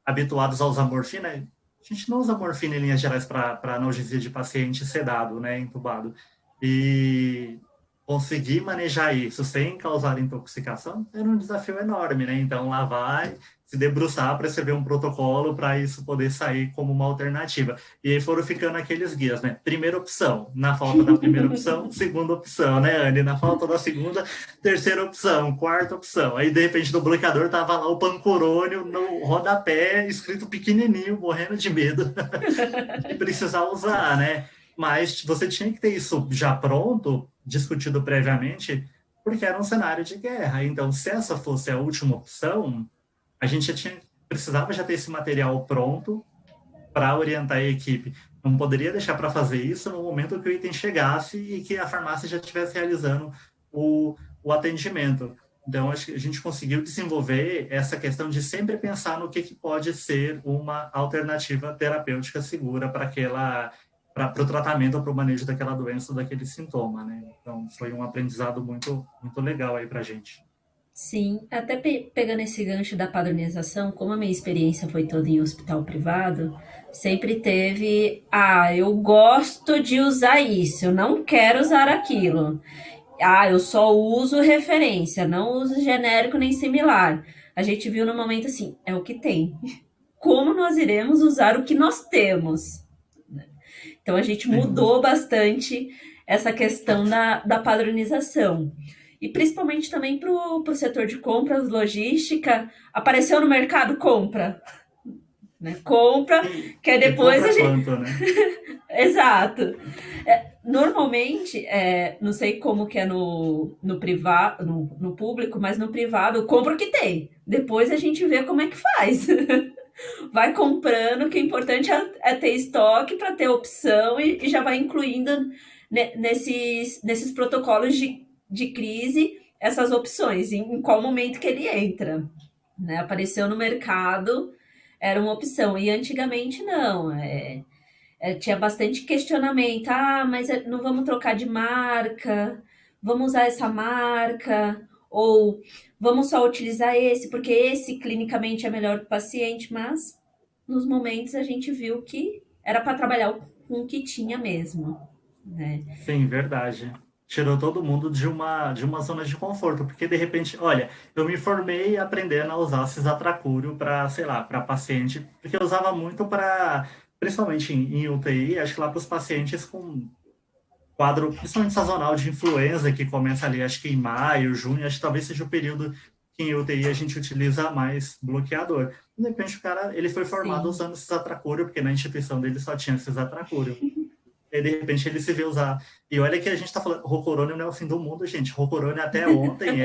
[SPEAKER 3] habituados a usar morfina. A gente não usa morfina em linhas gerais para analgesia de paciente sedado, né, entubado. E conseguir manejar isso sem causar intoxicação era um desafio enorme, né? Então lá vai se debruçar para escrever um protocolo para isso poder sair como uma alternativa. E aí foram ficando aqueles guias, né? Primeira opção, na falta da primeira opção, segunda opção, né, Anny? Na falta da segunda, terceira opção, quarta opção. Aí, de repente, no bloqueador tava lá o pancurônio no rodapé, escrito pequenininho, morrendo de medo de precisar usar, né? Mas você tinha que ter isso já pronto, discutido previamente, porque era um cenário de guerra. Então, se essa fosse a última opção, a gente precisava já ter esse material pronto para orientar a equipe. Não poderia deixar para fazer isso no momento que o item chegasse e que a farmácia já estivesse realizando o atendimento. Então, acho que a gente conseguiu desenvolver essa questão de sempre pensar no que pode ser uma alternativa terapêutica segura para o tratamento ou para o manejo daquela doença ou daquele sintoma, né? Então, foi um aprendizado muito, muito legal aí para a gente.
[SPEAKER 2] Sim, até pegando esse gancho da padronização, como a minha experiência foi toda em hospital privado, sempre teve, eu gosto de usar isso, eu não quero usar aquilo. Eu só uso referência, não uso genérico nem similar. A gente viu no momento assim, é o que tem. Como nós iremos usar o que nós temos? Então a gente mudou bastante essa questão da padronização. E principalmente também para o setor de compras, logística, apareceu no mercado, compra. Né? Compra, que aí depois a gente.
[SPEAKER 3] Quanto, né?
[SPEAKER 2] Exato. Normalmente, não sei como que é no privado, no público, mas no privado, compra o que tem. Depois a gente vê como é que faz. Vai comprando, que o importante é ter estoque para ter opção e já vai incluindo nesses protocolos de crise essas opções, em qual momento que ele entra. Né? Apareceu no mercado, era uma opção. E antigamente não, tinha bastante questionamento. Mas não vamos trocar de marca, vamos usar essa marca, ou vamos só utilizar esse, porque esse clinicamente é melhor para o paciente, mas nos momentos a gente viu que era para trabalhar com o que tinha mesmo. Né?
[SPEAKER 3] Sim, verdade. Tirou todo mundo de uma zona de conforto, porque de repente, olha, eu me formei aprendendo a usar cisatracúrio para, sei lá, para paciente, porque eu usava muito para, principalmente em UTI, acho que lá para os pacientes com quadro, principalmente sazonal de influenza, que começa ali, acho que em maio, junho, acho que talvez seja o período que em UTI a gente utiliza mais bloqueador. De repente o cara, ele foi formado
[SPEAKER 2] Sim.
[SPEAKER 3] usando cisatracúrio, porque na instituição dele só tinha cisatracúrio. E de repente ele se vê usar. E olha que a gente tá falando, Rocorônio não é o fim do mundo, gente. Rocorônio até ontem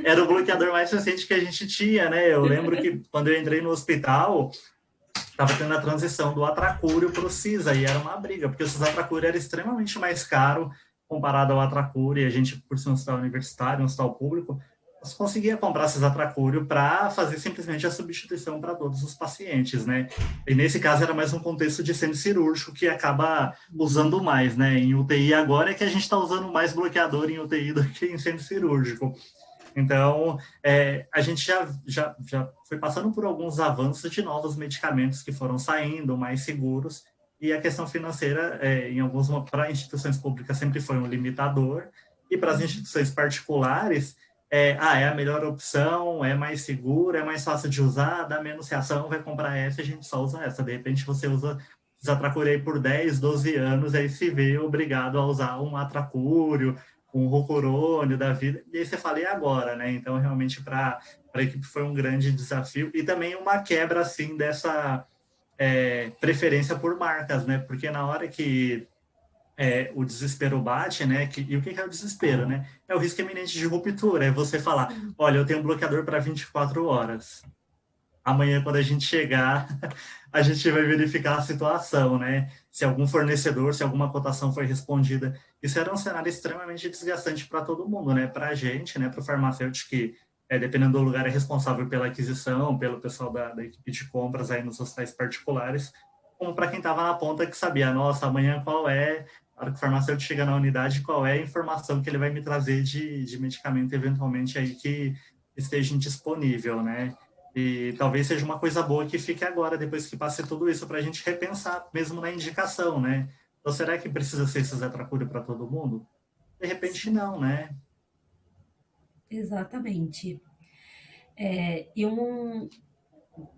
[SPEAKER 3] era o bloqueador mais recente que a gente tinha, né? Eu lembro que quando eu entrei no hospital, tava tendo a transição do atracúrio para o Cisa, e era uma briga, porque o cisatracúrio era extremamente mais caro comparado ao atracúrio, e a gente, por ser um hospital universitário, um hospital público, você conseguia comprar cisatracúrio para fazer simplesmente a substituição para todos os pacientes, né? E nesse caso era mais um contexto de centro cirúrgico que acaba usando mais, né? Em UTI agora é que a gente está usando mais bloqueador em UTI do que em centro cirúrgico. Então, a gente já foi passando por alguns avanços de novos medicamentos que foram saindo, mais seguros, e a questão financeira, para instituições públicas, sempre foi um limitador, e para as instituições particulares, é a melhor opção, é mais seguro, é mais fácil de usar, dá menos reação, vai comprar essa, a gente só usa essa. De repente você usa cisatracúrio por 10, 12 anos, aí se vê obrigado a usar um atracúrio, um Rocorônio da vida, e aí você fala, e agora, né? Então, realmente, para a equipe foi um grande desafio, e também uma quebra, assim, dessa preferência por marcas, né? Porque na hora que o desespero bate, né? E o que é o desespero, né? É o risco iminente de ruptura, é você falar, olha, eu tenho um bloqueador para 24 horas. Amanhã, quando a gente chegar, a gente vai verificar a situação, né? Se algum fornecedor, se alguma cotação foi respondida. Isso era um cenário extremamente desgastante para todo mundo, né? Para a gente, né? Para o farmacêutico que, dependendo do lugar, é responsável pela aquisição, pelo pessoal da equipe de compras aí nos hospitais particulares, como para quem estava na ponta que sabia, nossa, amanhã qual é, na hora que o farmacêutico chega na unidade, qual é a informação que ele vai me trazer de medicamento, eventualmente, aí que esteja indisponível, né? E talvez seja uma coisa boa que fique agora, depois que passe tudo isso, para a gente repensar mesmo na indicação, né? Então, será que precisa ser esse Zetracure para todo mundo? De repente, não, né?
[SPEAKER 2] Exatamente. E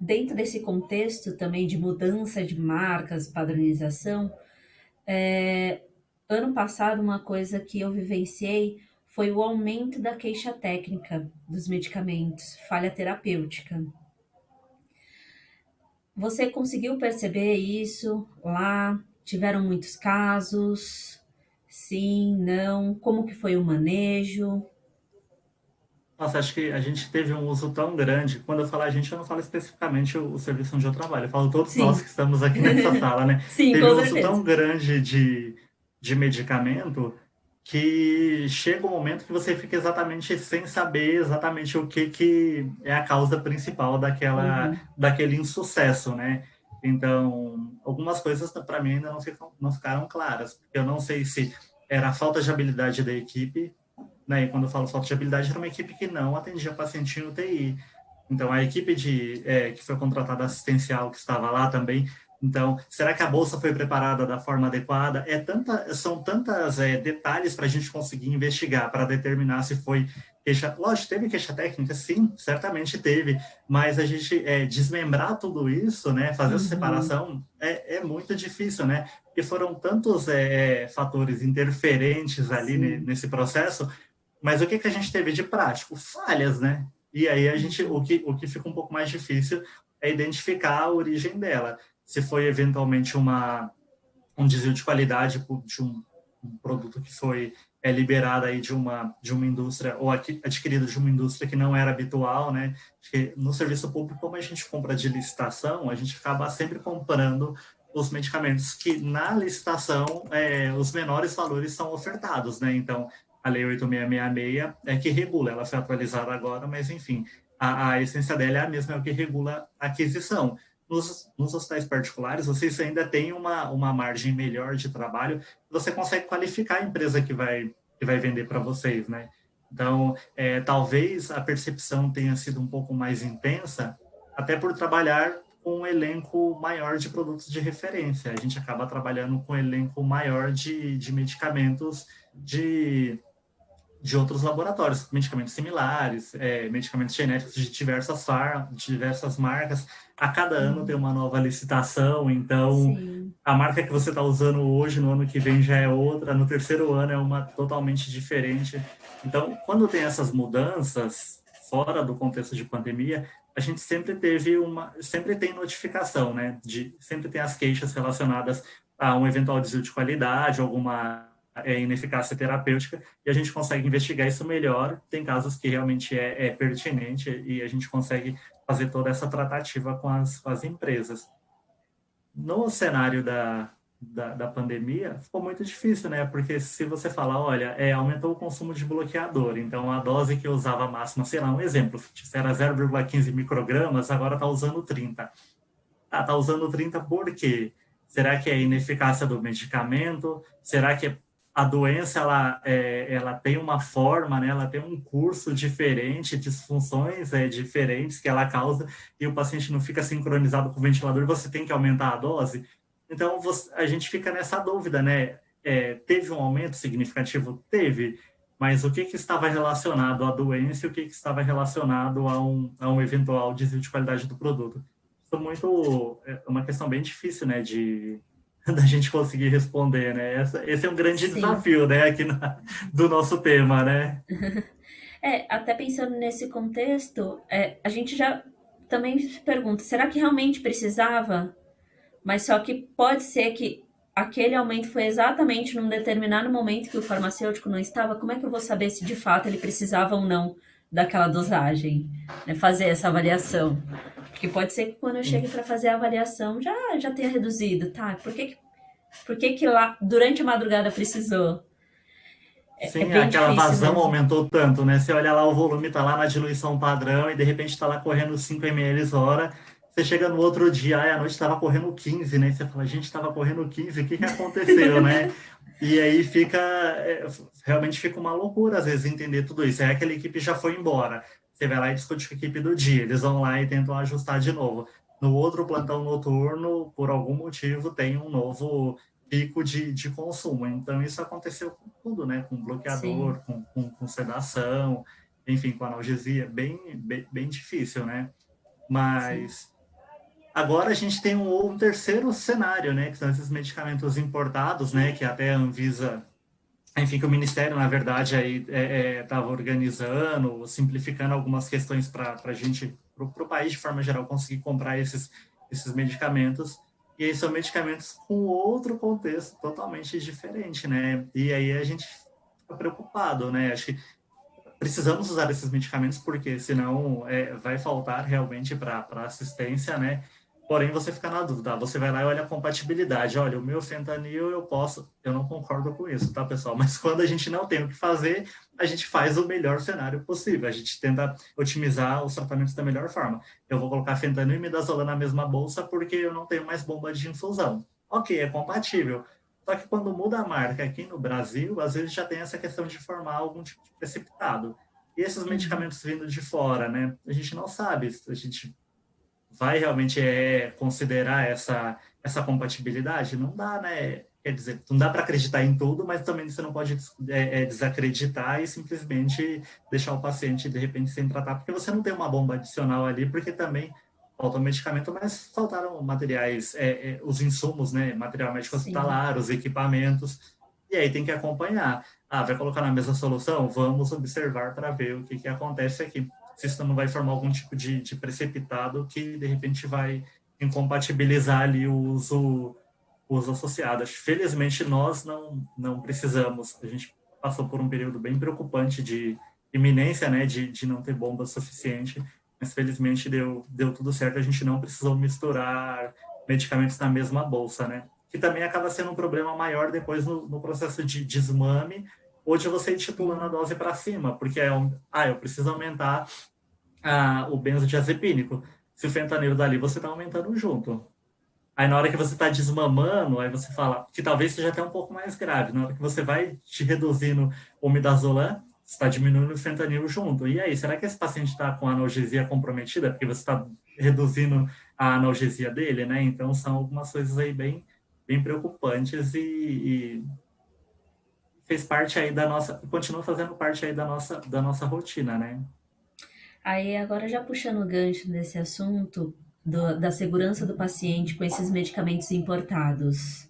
[SPEAKER 2] dentro desse contexto também de mudança de marcas, padronização, ano passado uma coisa que eu vivenciei foi o aumento da queixa técnica dos medicamentos, falha terapêutica. Você conseguiu perceber isso lá? Tiveram muitos casos? Sim, não? Como que foi o manejo?
[SPEAKER 3] Nossa, acho que a gente teve um uso tão grande. Quando eu falo a gente, eu não falo especificamente o serviço onde eu trabalho. Eu falo todos nós
[SPEAKER 2] Sim,
[SPEAKER 3] que estamos aqui nessa sala, né?
[SPEAKER 2] sim,
[SPEAKER 3] Teve
[SPEAKER 2] com
[SPEAKER 3] um uso
[SPEAKER 2] certeza.
[SPEAKER 3] tão grande de medicamento que chega um momento que você fica exatamente sem saber exatamente o que é a causa principal daquele insucesso, né? Então, algumas coisas para mim ainda não ficaram claras. Eu não sei se era a falta de habilidade da equipe, né? E quando eu falo falta de habilidade, era uma equipe que não atendia paciente em UTI. Então, a equipe que foi contratada assistencial, que estava lá também. Então, será que a bolsa foi preparada da forma adequada? São tantas detalhes para a gente conseguir investigar, para determinar se foi queixa. Lógico, teve queixa técnica? Sim, certamente teve. Mas a gente desmembrar tudo isso, né, fazer essa
[SPEAKER 2] Uhum,
[SPEAKER 3] separação, é muito difícil, né? Porque foram tantos fatores interferentes ali
[SPEAKER 2] sim.
[SPEAKER 3] nesse processo, mas o que a gente teve de prático? Falhas, né? E aí o que fica um pouco mais difícil é identificar a origem dela. Se foi eventualmente um desvio de qualidade de um produto que foi liberado aí de uma indústria ou adquirido de uma indústria que não era habitual, né? Porque no serviço público, como a gente compra de licitação, a gente acaba sempre comprando os medicamentos que na licitação os menores valores são ofertados, né? Então, a Lei 8666 é que regula, ela foi atualizada agora, mas enfim, a essência dela é a mesma, é o que regula a aquisição. Nos hospitais particulares, vocês ainda têm uma margem melhor de trabalho, você consegue qualificar a empresa que vai vender para vocês, né? Então, talvez a percepção tenha sido um pouco mais intensa, até por trabalhar com um elenco maior de produtos de referência. A gente acaba trabalhando com um elenco maior de medicamentos de outros laboratórios, medicamentos similares, medicamentos genéticos de diversas marcas. A cada ano tem
[SPEAKER 2] Uhum,
[SPEAKER 3] uma nova licitação, então
[SPEAKER 2] sim.
[SPEAKER 3] a marca que você está usando hoje, no ano que vem já é outra, no terceiro ano é uma totalmente diferente. Então, quando tem essas mudanças fora do contexto de pandemia, a gente sempre tem notificação, né? Sempre tem as queixas relacionadas a um eventual desvio de qualidade, alguma ineficácia terapêutica, e a gente consegue investigar isso melhor. Tem casos que realmente é pertinente e a gente consegue fazer toda essa tratativa com as empresas. No cenário da pandemia, ficou muito difícil, né? Porque se você falar, olha, aumentou o consumo de bloqueador, então a dose que eu usava máxima, sei lá, um exemplo, se era 0,15 microgramas, agora está usando 30. Ah, tá usando 30 por quê? Será que é a ineficácia do medicamento? Será que a doença ela tem uma forma, né? Ela tem um curso diferente, disfunções diferentes que ela causa e o paciente não fica sincronizado com o ventilador, você tem que aumentar a dose? Então, a gente fica nessa dúvida, né? Teve um aumento significativo? Teve, mas o que estava relacionado à doença e o que estava relacionado a um eventual desvio de qualidade do produto? Isso é uma questão bem difícil, né, de da gente conseguir responder, né? Esse é um grande
[SPEAKER 2] Sim.
[SPEAKER 3] desafio, né, do nosso tema, né?
[SPEAKER 2] Até pensando nesse contexto, a gente já também se pergunta, será que realmente precisava? Mas só que pode ser que aquele aumento foi exatamente num determinado momento que o farmacêutico não estava. Como é que eu vou saber se de fato ele precisava ou não daquela dosagem? Né? Fazer essa avaliação. Porque pode ser que quando eu chegue para fazer a avaliação já tenha reduzido, tá? Por que lá durante a madrugada precisou? É
[SPEAKER 3] Sim,
[SPEAKER 2] bem
[SPEAKER 3] aquela
[SPEAKER 2] difícil
[SPEAKER 3] vazão
[SPEAKER 2] mesmo.
[SPEAKER 3] aumentou tanto, né? Você olha lá, o volume tá lá na diluição padrão e de repente está lá correndo 5 ml hora. Você chega no outro dia, ai, à noite estava correndo 15, né? E você fala, gente, estava correndo 15, o que que aconteceu, né? E aí realmente fica uma loucura às vezes entender tudo isso. Aí aquela equipe já foi embora. Você vai lá e discute com a equipe do dia, eles vão lá e tentam ajustar de novo. No outro plantão noturno, por algum motivo, tem um novo pico de consumo. Então, isso aconteceu com tudo, né? Com
[SPEAKER 2] Sim,
[SPEAKER 3] bloqueador, com sedação, enfim, com analgesia, bem difícil, né?
[SPEAKER 2] sim,
[SPEAKER 3] Mas agora a gente tem um terceiro cenário, né? Que são esses medicamentos importados, né? Que até a Anvisa, enfim, que o Ministério, na verdade, aí estava organizando, simplificando algumas questões para a gente, para o país de forma geral, conseguir comprar esses medicamentos. E aí são medicamentos com outro contexto totalmente diferente, né? E aí a gente fica preocupado, né? Acho que precisamos usar esses medicamentos porque senão vai faltar realmente para assistência, né? Porém, você fica na dúvida, você vai lá e olha a compatibilidade. Olha, o meu fentanil eu não concordo com isso, tá, pessoal? Mas quando a gente não tem o que fazer, a gente faz o melhor cenário possível. A gente tenta otimizar os tratamentos da melhor forma. Eu vou colocar fentanil e midazolam na mesma bolsa porque eu não tenho mais bomba de infusão. Ok, é compatível. Só que quando muda a marca aqui no Brasil, às vezes já tem essa questão de formar algum tipo de precipitado. E esses medicamentos vindo de fora, né? A gente não sabe se a gente vai realmente considerar essa compatibilidade? Não dá, né? Quer dizer, não dá para acreditar em tudo, mas também você não pode desacreditar e simplesmente deixar o paciente, de repente, sem tratar, porque você não tem uma bomba adicional ali, porque também falta o medicamento, mas faltaram materiais, os insumos, né? Material médico
[SPEAKER 2] sim.
[SPEAKER 3] hospitalar, os equipamentos, e aí tem que acompanhar. Ah, vai colocar na mesma solução? Vamos observar para ver o que, que acontece aqui. Se isso não vai formar algum tipo de precipitado que, de repente, vai incompatibilizar ali o uso associado. Felizmente, nós não precisamos. A gente passou por um período bem preocupante de iminência, né, de não ter bomba suficiente, mas felizmente deu tudo certo. A gente não precisou misturar medicamentos na mesma bolsa, né? Que também acaba sendo um problema maior depois no processo de desmame ou de você ir titulando a
[SPEAKER 2] Sim.
[SPEAKER 3] dose para cima, porque eu preciso aumentar o benzodiazepínico. Se o fentanilo dali, você está aumentando junto. Aí na hora que você está desmamando, aí você fala que talvez seja até um pouco mais grave. Na hora que você vai te reduzindo o midazolam, você está diminuindo o fentanilo junto. E aí, será que esse paciente está com a analgesia comprometida? Porque você está reduzindo a analgesia dele, né? Então são algumas coisas aí bem preocupantes e fez parte aí da nossa, continua fazendo parte aí da nossa rotina, né?
[SPEAKER 2] Aí, agora já puxando o gancho desse assunto da segurança do paciente com esses medicamentos importados,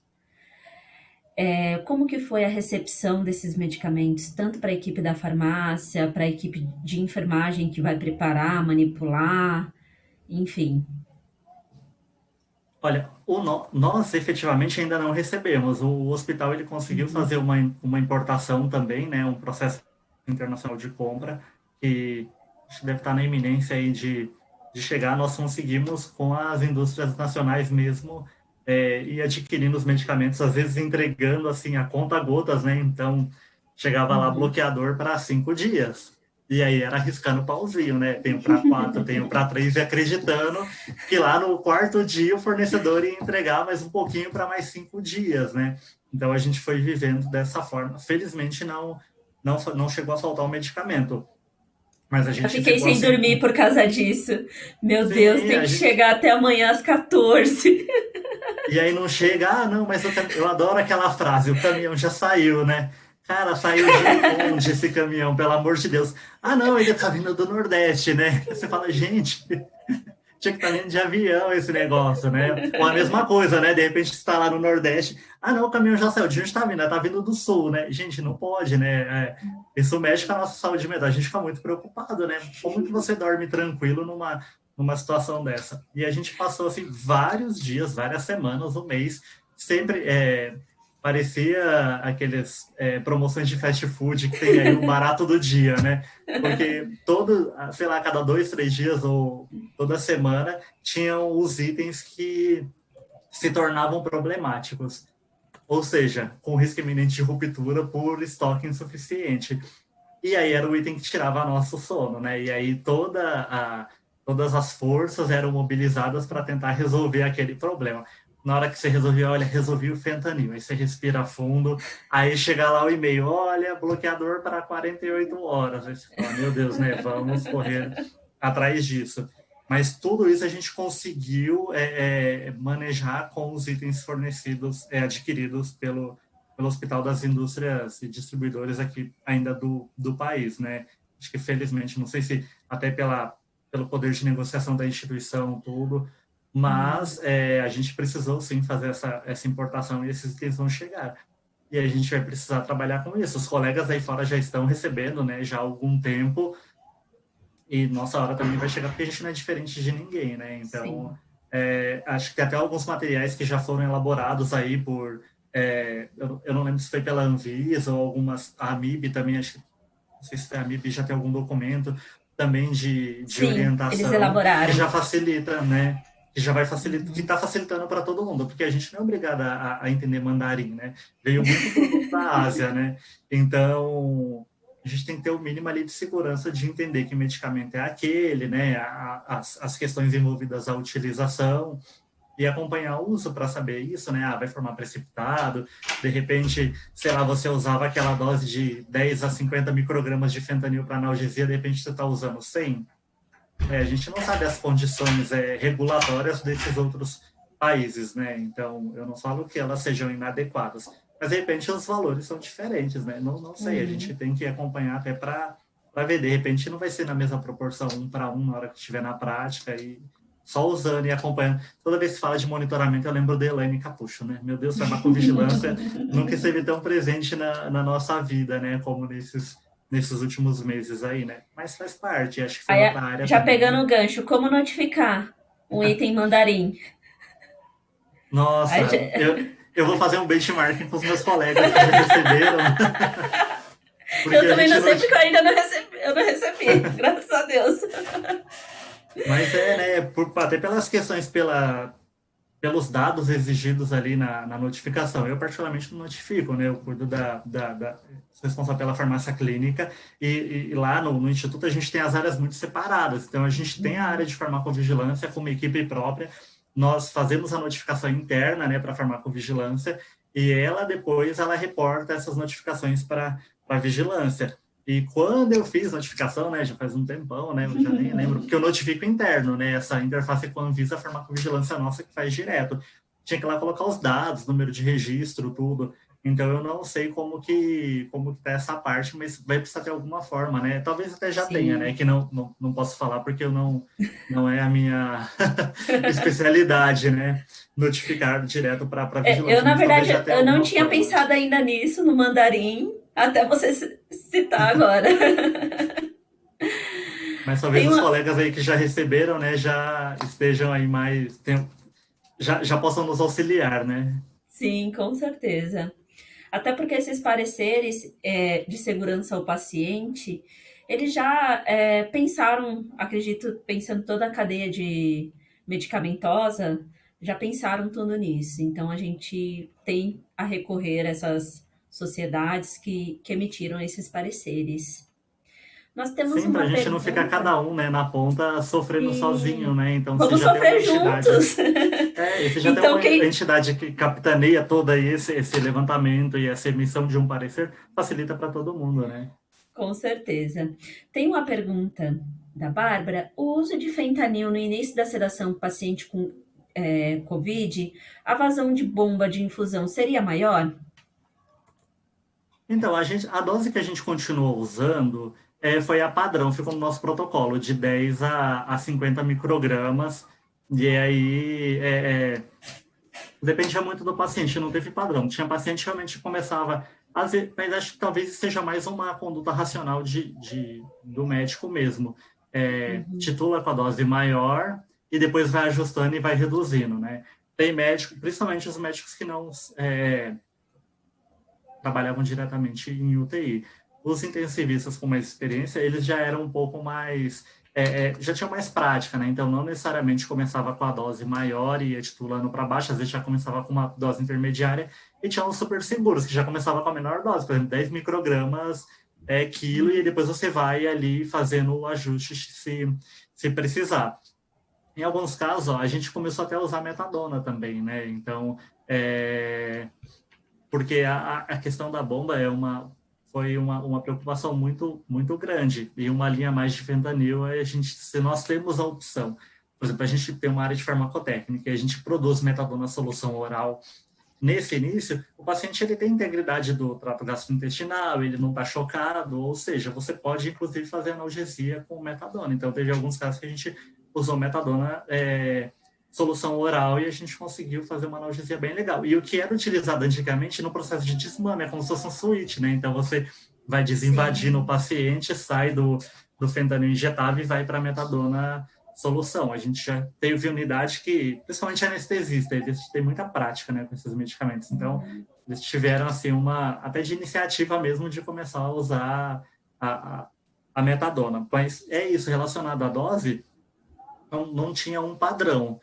[SPEAKER 2] como que foi a recepção desses medicamentos, tanto para a equipe da farmácia, para a equipe de enfermagem que vai preparar, manipular, enfim.
[SPEAKER 3] Olha, nós efetivamente ainda não recebemos. O hospital ele conseguiu fazer uma importação também, né, um processo internacional de compra, que acho que deve estar na iminência aí de chegar. Nós conseguimos com as indústrias nacionais mesmo ir adquirindo os medicamentos, às vezes entregando assim a conta gotas, né? Então chegava lá
[SPEAKER 2] Uhum.
[SPEAKER 3] bloqueador para 5 dias. E aí era arriscando o pauzinho, né? Tenho para 4, tenho para 3 e acreditando que lá no quarto dia o fornecedor ia entregar mais um pouquinho para mais 5 dias, né? Então a gente foi vivendo dessa forma. Felizmente não chegou a faltar o medicamento, mas a
[SPEAKER 2] Eu
[SPEAKER 3] gente
[SPEAKER 2] fiquei
[SPEAKER 3] ficou
[SPEAKER 2] sem
[SPEAKER 3] assim,
[SPEAKER 2] dormir por causa disso. Meu Deus,
[SPEAKER 3] sim,
[SPEAKER 2] tem
[SPEAKER 3] a
[SPEAKER 2] que
[SPEAKER 3] gente.
[SPEAKER 2] chegar até amanhã às 14.
[SPEAKER 3] E aí não chega, não, mas eu adoro aquela frase, o caminhão já saiu, né? Cara, saiu de onde esse caminhão, pelo amor de Deus? Ah, não, ele tá vindo do Nordeste, né? Você fala, gente, tinha que estar vindo de avião esse negócio, né? Ou a mesma coisa, né? De repente você está lá no Nordeste. Ah, não, o caminhão já saiu. De onde está vindo? Está vindo do Sul, né? Gente, não pode, né? Isso mexe com a nossa saúde mental. A gente fica muito preocupado, né? Como que você dorme tranquilo numa situação dessa? E a gente passou, assim, vários dias, várias semanas, um mês, sempre... parecia aqueles promoções de fast food que tem aí o barato do dia, né? Porque sei lá, cada 2, 3 dias ou toda semana tinham os itens que se tornavam problemáticos. Ou seja, com risco iminente de ruptura por estoque insuficiente. E aí era o item que tirava nosso sono, né? E aí todas as forças eram mobilizadas para tentar resolver aquele problema. Na hora que você resolveu, olha, resolvi o fentanil. Aí você respira fundo, aí chega lá o e-mail, olha, bloqueador para 48 horas. Aí você fala, meu Deus, né? Vamos correr atrás disso. Mas tudo isso a gente conseguiu manejar com os itens fornecidos, adquiridos pelo Hospital das Indústrias e Distribuidores aqui ainda do país, né? Acho que felizmente, não sei se até pelo poder de negociação da instituição, tudo, mas a gente precisou sim fazer essa importação e esses itens vão chegar. E a gente vai precisar trabalhar com isso. Os colegas aí fora já estão recebendo, né, já há algum tempo, e nossa hora também vai chegar, porque a gente não é diferente de ninguém, né? Então, acho que tem até alguns materiais que já foram elaborados aí por... eu não lembro se foi pela Anvisa ou algumas... A AMIB também, acho que... Não sei se a AMIB já tem algum documento também de
[SPEAKER 2] Sim,
[SPEAKER 3] orientação
[SPEAKER 2] eles elaboraram.
[SPEAKER 3] que já facilita, né? Que já vai facilitar, que está facilitando para todo mundo, porque a gente não é obrigado a entender mandarim, né? Veio muito produto da Ásia, né? Então, a gente tem que ter o mínimo ali de segurança de entender que medicamento é aquele, né? As questões envolvidas à utilização e acompanhar o uso para saber isso, né? Vai formar precipitado, de repente, sei lá, você usava aquela dose de 10 a 50 microgramas de fentanil para analgesia, de repente você está usando 100. A gente não sabe as condições regulatórias desses outros países, né? Então, eu não falo que elas sejam inadequadas, mas de repente os valores são diferentes, né? Não sei, a gente tem que acompanhar até para ver. De repente não vai ser na mesma proporção 1 para 1 na hora que estiver na prática e só usando e acompanhando. Toda vez que fala de monitoramento, eu lembro da Elaine Capucho, né? Meu Deus, farmacovigilância nunca esteve tão presente na nossa vida, né? Como nesses últimos meses aí, né? Mas faz parte, acho que foi outra área
[SPEAKER 2] já
[SPEAKER 3] também.
[SPEAKER 2] Pegando o gancho, como notificar um item mandarim?
[SPEAKER 3] Nossa, eu vou fazer um benchmarking com os meus colegas que já receberam.
[SPEAKER 2] Eu também não sei porque eu ainda não recebi, graças a Deus.
[SPEAKER 3] Mas né, até pelas questões, pelos dados exigidos ali na notificação. Eu, particularmente, não notifico, né? Eu cuido responsável pela farmácia clínica e lá no Instituto a gente tem as áreas muito separadas. Então, a gente tem a área de farmacovigilância com uma equipe própria. Nós fazemos a notificação interna, né, para a farmacovigilância e depois ela reporta essas notificações para a vigilância. E quando eu fiz notificação, né, já faz um tempão, né, eu já nem lembro, porque eu notifico interno, né, essa interface com a Anvisa, a farmacovigilância nossa que faz direto. Tinha que ir lá colocar os dados, número de registro, tudo. Então, eu não sei como que tá essa parte, mas vai precisar ter alguma forma, né? Talvez até já tenha, né? Que não posso falar porque não é a minha especialidade, né? Notificar direto para a vigilância.
[SPEAKER 2] Na verdade, eu não tinha pensado ainda nisso no mandarim, até você citar agora.
[SPEAKER 3] Mas talvez os colegas aí que já receberam, né, já estejam aí mais... Já possam nos auxiliar, né?
[SPEAKER 2] Sim, com certeza. Até porque esses pareceres de segurança ao paciente, eles já pensaram, acredito, pensando toda a cadeia de medicamentosa, já pensaram tudo nisso. Então, a gente tem a recorrer a essas sociedades que emitiram esses pareceres. Nós temos
[SPEAKER 3] Sim, pra gente não ficar cada um, né, na ponta sofrendo sozinho, né? Então,
[SPEAKER 2] vamos sofrer juntos.
[SPEAKER 3] Você já tem uma entidade que capitaneia toda esse levantamento e essa emissão de um parecer, facilita para todo mundo, né?
[SPEAKER 2] Com certeza. Tem uma pergunta da Bárbara. O uso de fentanil no início da sedação do paciente com COVID, a vazão de bomba de infusão seria maior?
[SPEAKER 3] Então, a dose que a gente continuou usando foi a padrão, ficou no nosso protocolo, de 10 a 50 microgramas E aí, dependia muito do paciente, não teve padrão. Tinha paciente que realmente começava, às vezes, mas acho que talvez seja mais uma conduta racional do médico mesmo. Titula com a dose maior e depois vai ajustando e vai reduzindo, né? Tem médico, principalmente os médicos que não trabalhavam diretamente em UTI. Os intensivistas com mais experiência, eles já eram um pouco mais... já tinham mais prática, né? Então, não necessariamente começava com a dose maior e ia titulando para baixo, às vezes já começava com uma dose intermediária, e tinha os super seguros, que já começava com a menor dose, por exemplo, 10 microgramas quilo, e depois você vai ali fazendo o ajuste se precisar. Em alguns casos, ó, a gente começou até a usar metadona também, né? Então, porque a questão da bomba foi uma preocupação muito, muito grande. E uma linha mais de fentanil, se nós temos a opção, por exemplo, a gente tem uma área de farmacotécnica, a gente produz metadona solução oral. Nesse início, o paciente ele tem integridade do trato gastrointestinal, ele não está chocado, ou seja, você pode, inclusive, fazer analgesia com metadona. Então, teve alguns casos que a gente usou metadona solução oral e a gente conseguiu fazer uma analgesia bem legal. E o que era utilizado antigamente no processo de desmame, é como se fosse um switch, né? Então, você vai desinvadindo o paciente, sai do fentanil injetável e vai para a metadona solução. A gente já teve unidade que, principalmente anestesista, eles têm muita prática, né, com esses medicamentos. Então, eles tiveram, assim, até de iniciativa mesmo de começar a usar a metadona. Mas é isso, relacionado à dose, não tinha um padrão.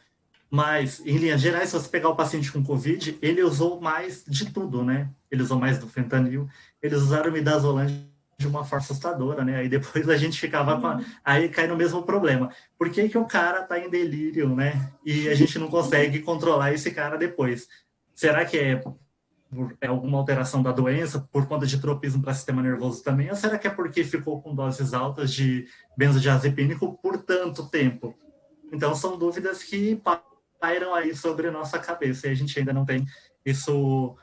[SPEAKER 3] Mas, em linhas gerais, se você pegar o paciente com Covid, ele usou mais de tudo, né? Ele usou mais do fentanil, eles usaram o midazolam de uma forma assustadora, né? Aí depois a gente ficava aí cai no mesmo problema. Por que que o cara tá em delírio, né? E a gente não consegue controlar esse cara depois? Será que é alguma alteração da doença por conta de tropismo para sistema nervoso também? Ou será que é porque ficou com doses altas de benzodiazepínico por tanto tempo? Então, são dúvidas que pairam aí sobre a nossa cabeça e a gente ainda não tem isso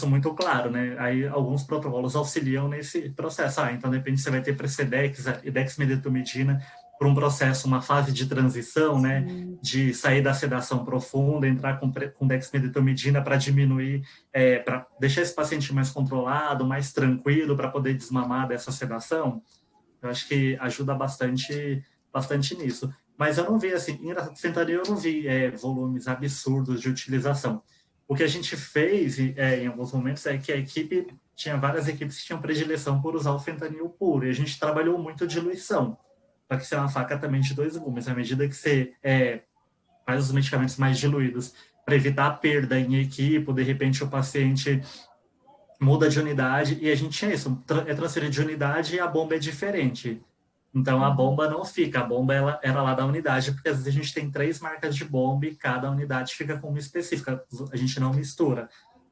[SPEAKER 3] muito claro, né? Aí alguns protocolos auxiliam nesse processo. Então, de repente, você vai ter Precedex e dexmedetomidina para um processo, uma fase de transição, né? De sair da sedação profunda, entrar com dexmedetomidina para diminuir, para deixar esse paciente mais controlado, mais tranquilo, para poder desmamar dessa sedação. Eu acho que ajuda bastante nisso. Mas eu não vi, assim, em fentanil eu não vi volumes absurdos de utilização. O que a gente fez em alguns momentos é que tinha várias equipes que tinham predileção por usar o fentanil puro, e a gente trabalhou muito diluição, para que seja uma faca também de dois gumes. À medida que você faz os medicamentos mais diluídos, para evitar a perda em equipe, de repente o paciente muda de unidade, e a gente tinha isso, é transferir de unidade e a bomba é diferente. Então, a bomba não fica, a bomba ela era lá da unidade, porque às vezes a gente tem 3 marcas de bomba e cada unidade fica com uma específica, a gente não mistura.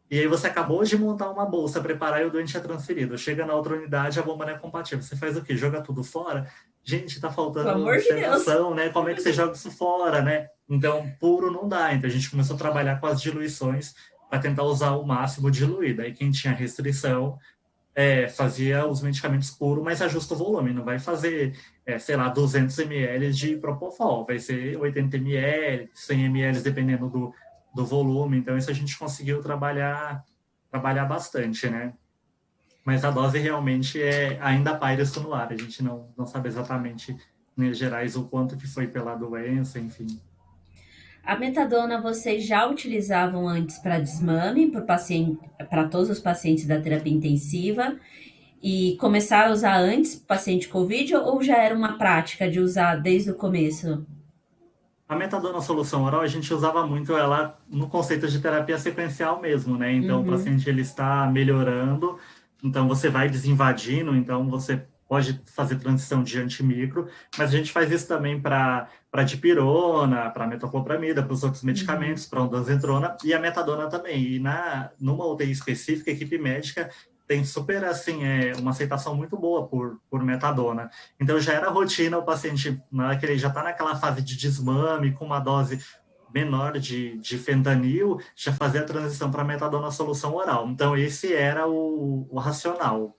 [SPEAKER 3] E aí você acabou de montar uma bolsa, preparar e o doente é transferido. Chega na outra unidade, a bomba não é compatível. Você faz o quê? Joga tudo fora? Gente, tá faltando sedação, né? Como é que você joga isso fora, né? Então, puro não dá. Então, a gente começou a trabalhar com as diluições para tentar usar o máximo diluído. Aí, quem tinha restrição fazia os medicamentos puros, mas ajusta o volume. Não vai fazer, sei lá, 200 ml de Propofol. Vai ser 80 ml, 100 ml, dependendo do volume. Então, isso a gente conseguiu trabalhar bastante, né? Mas a dose realmente ainda paira isso no ar. A gente não sabe exatamente, em linhas gerais, o quanto que foi pela doença, enfim.
[SPEAKER 2] A metadona vocês já utilizavam antes para desmame, para todos os pacientes da terapia intensiva, e começaram a usar antes paciente COVID, ou já era uma prática de usar desde o começo?
[SPEAKER 3] A metadona solução oral, a gente usava muito ela no conceito de terapia sequencial mesmo, né? Então, o paciente ele está melhorando, então você vai desinvadindo, então você pode fazer transição de antimicro, mas a gente faz isso também para dipirona, para metoclopramida, para os outros medicamentos, para ondansetrona e a metadona também. E numa UTI específica, a equipe médica tem super, assim, uma aceitação muito boa por metadona. Então, já era rotina o paciente, na hora que ele já está naquela fase de desmame, com uma dose menor de fentanil, já fazer a transição para metadona solução oral. Então, esse era o racional.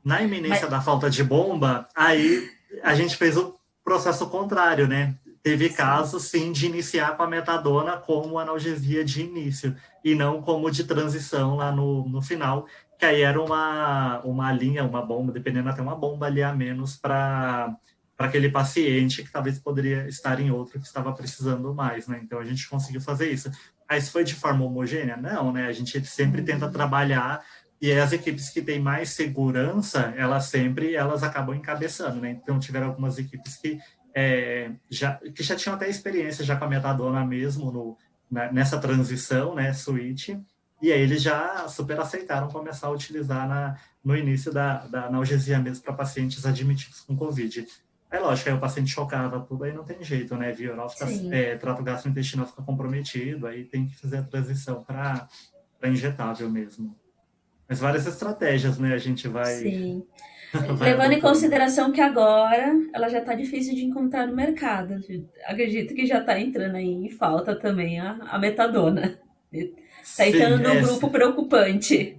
[SPEAKER 3] Na iminência da falta de bomba, aí a gente fez o processo contrário, né? teve casos, sim, de iniciar com a metadona como analgesia de início, e não como de transição lá no final, que aí era uma linha, uma bomba, dependendo até uma bomba ali a menos para aquele paciente que talvez poderia estar em outro que estava precisando mais, né? Então a gente conseguiu fazer isso. Mas foi de forma homogênea? Não, né? A gente sempre tenta trabalhar e as equipes que têm mais segurança, elas acabam encabeçando, né? Então tiveram algumas equipes que já tinham até experiência já com a metadona mesmo nessa transição, né, switch, e aí eles já super aceitaram começar a utilizar no início da analgesia mesmo para pacientes admitidos com Covid. É lógico, aí o paciente chocava tudo, aí não tem jeito, né, via oral, trato gastrointestinal fica comprometido, aí tem que fazer a transição para injetável mesmo. Mas várias estratégias, né, a gente vai...
[SPEAKER 2] Sim.
[SPEAKER 3] vai
[SPEAKER 2] Levando em
[SPEAKER 3] adotando.
[SPEAKER 2] consideração que agora ela já está difícil de encontrar no mercado. Acredito que já está entrando aí em falta também a metadona. Está
[SPEAKER 3] Sim,
[SPEAKER 2] entrando no grupo preocupante.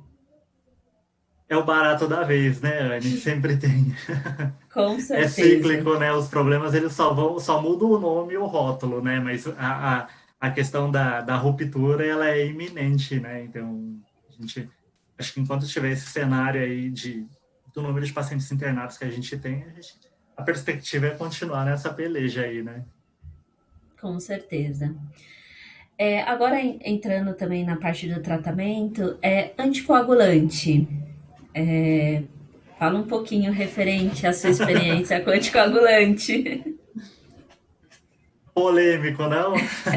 [SPEAKER 3] é o barato da vez, né, Anne? Sempre tem.
[SPEAKER 2] Com
[SPEAKER 3] É
[SPEAKER 2] certeza.
[SPEAKER 3] cíclico, né? Os problemas eles só mudam o nome e o rótulo, né? Mas a questão da ruptura ela é iminente, né? Então, a gente acho que enquanto tiver esse cenário aí do número de pacientes internados que a gente tem, a perspectiva é continuar nessa peleja aí, né?
[SPEAKER 2] Com certeza. Agora entrando também na parte do tratamento, anticoagulante. Fala um pouquinho referente à sua experiência com anticoagulante.
[SPEAKER 3] Polêmico, não?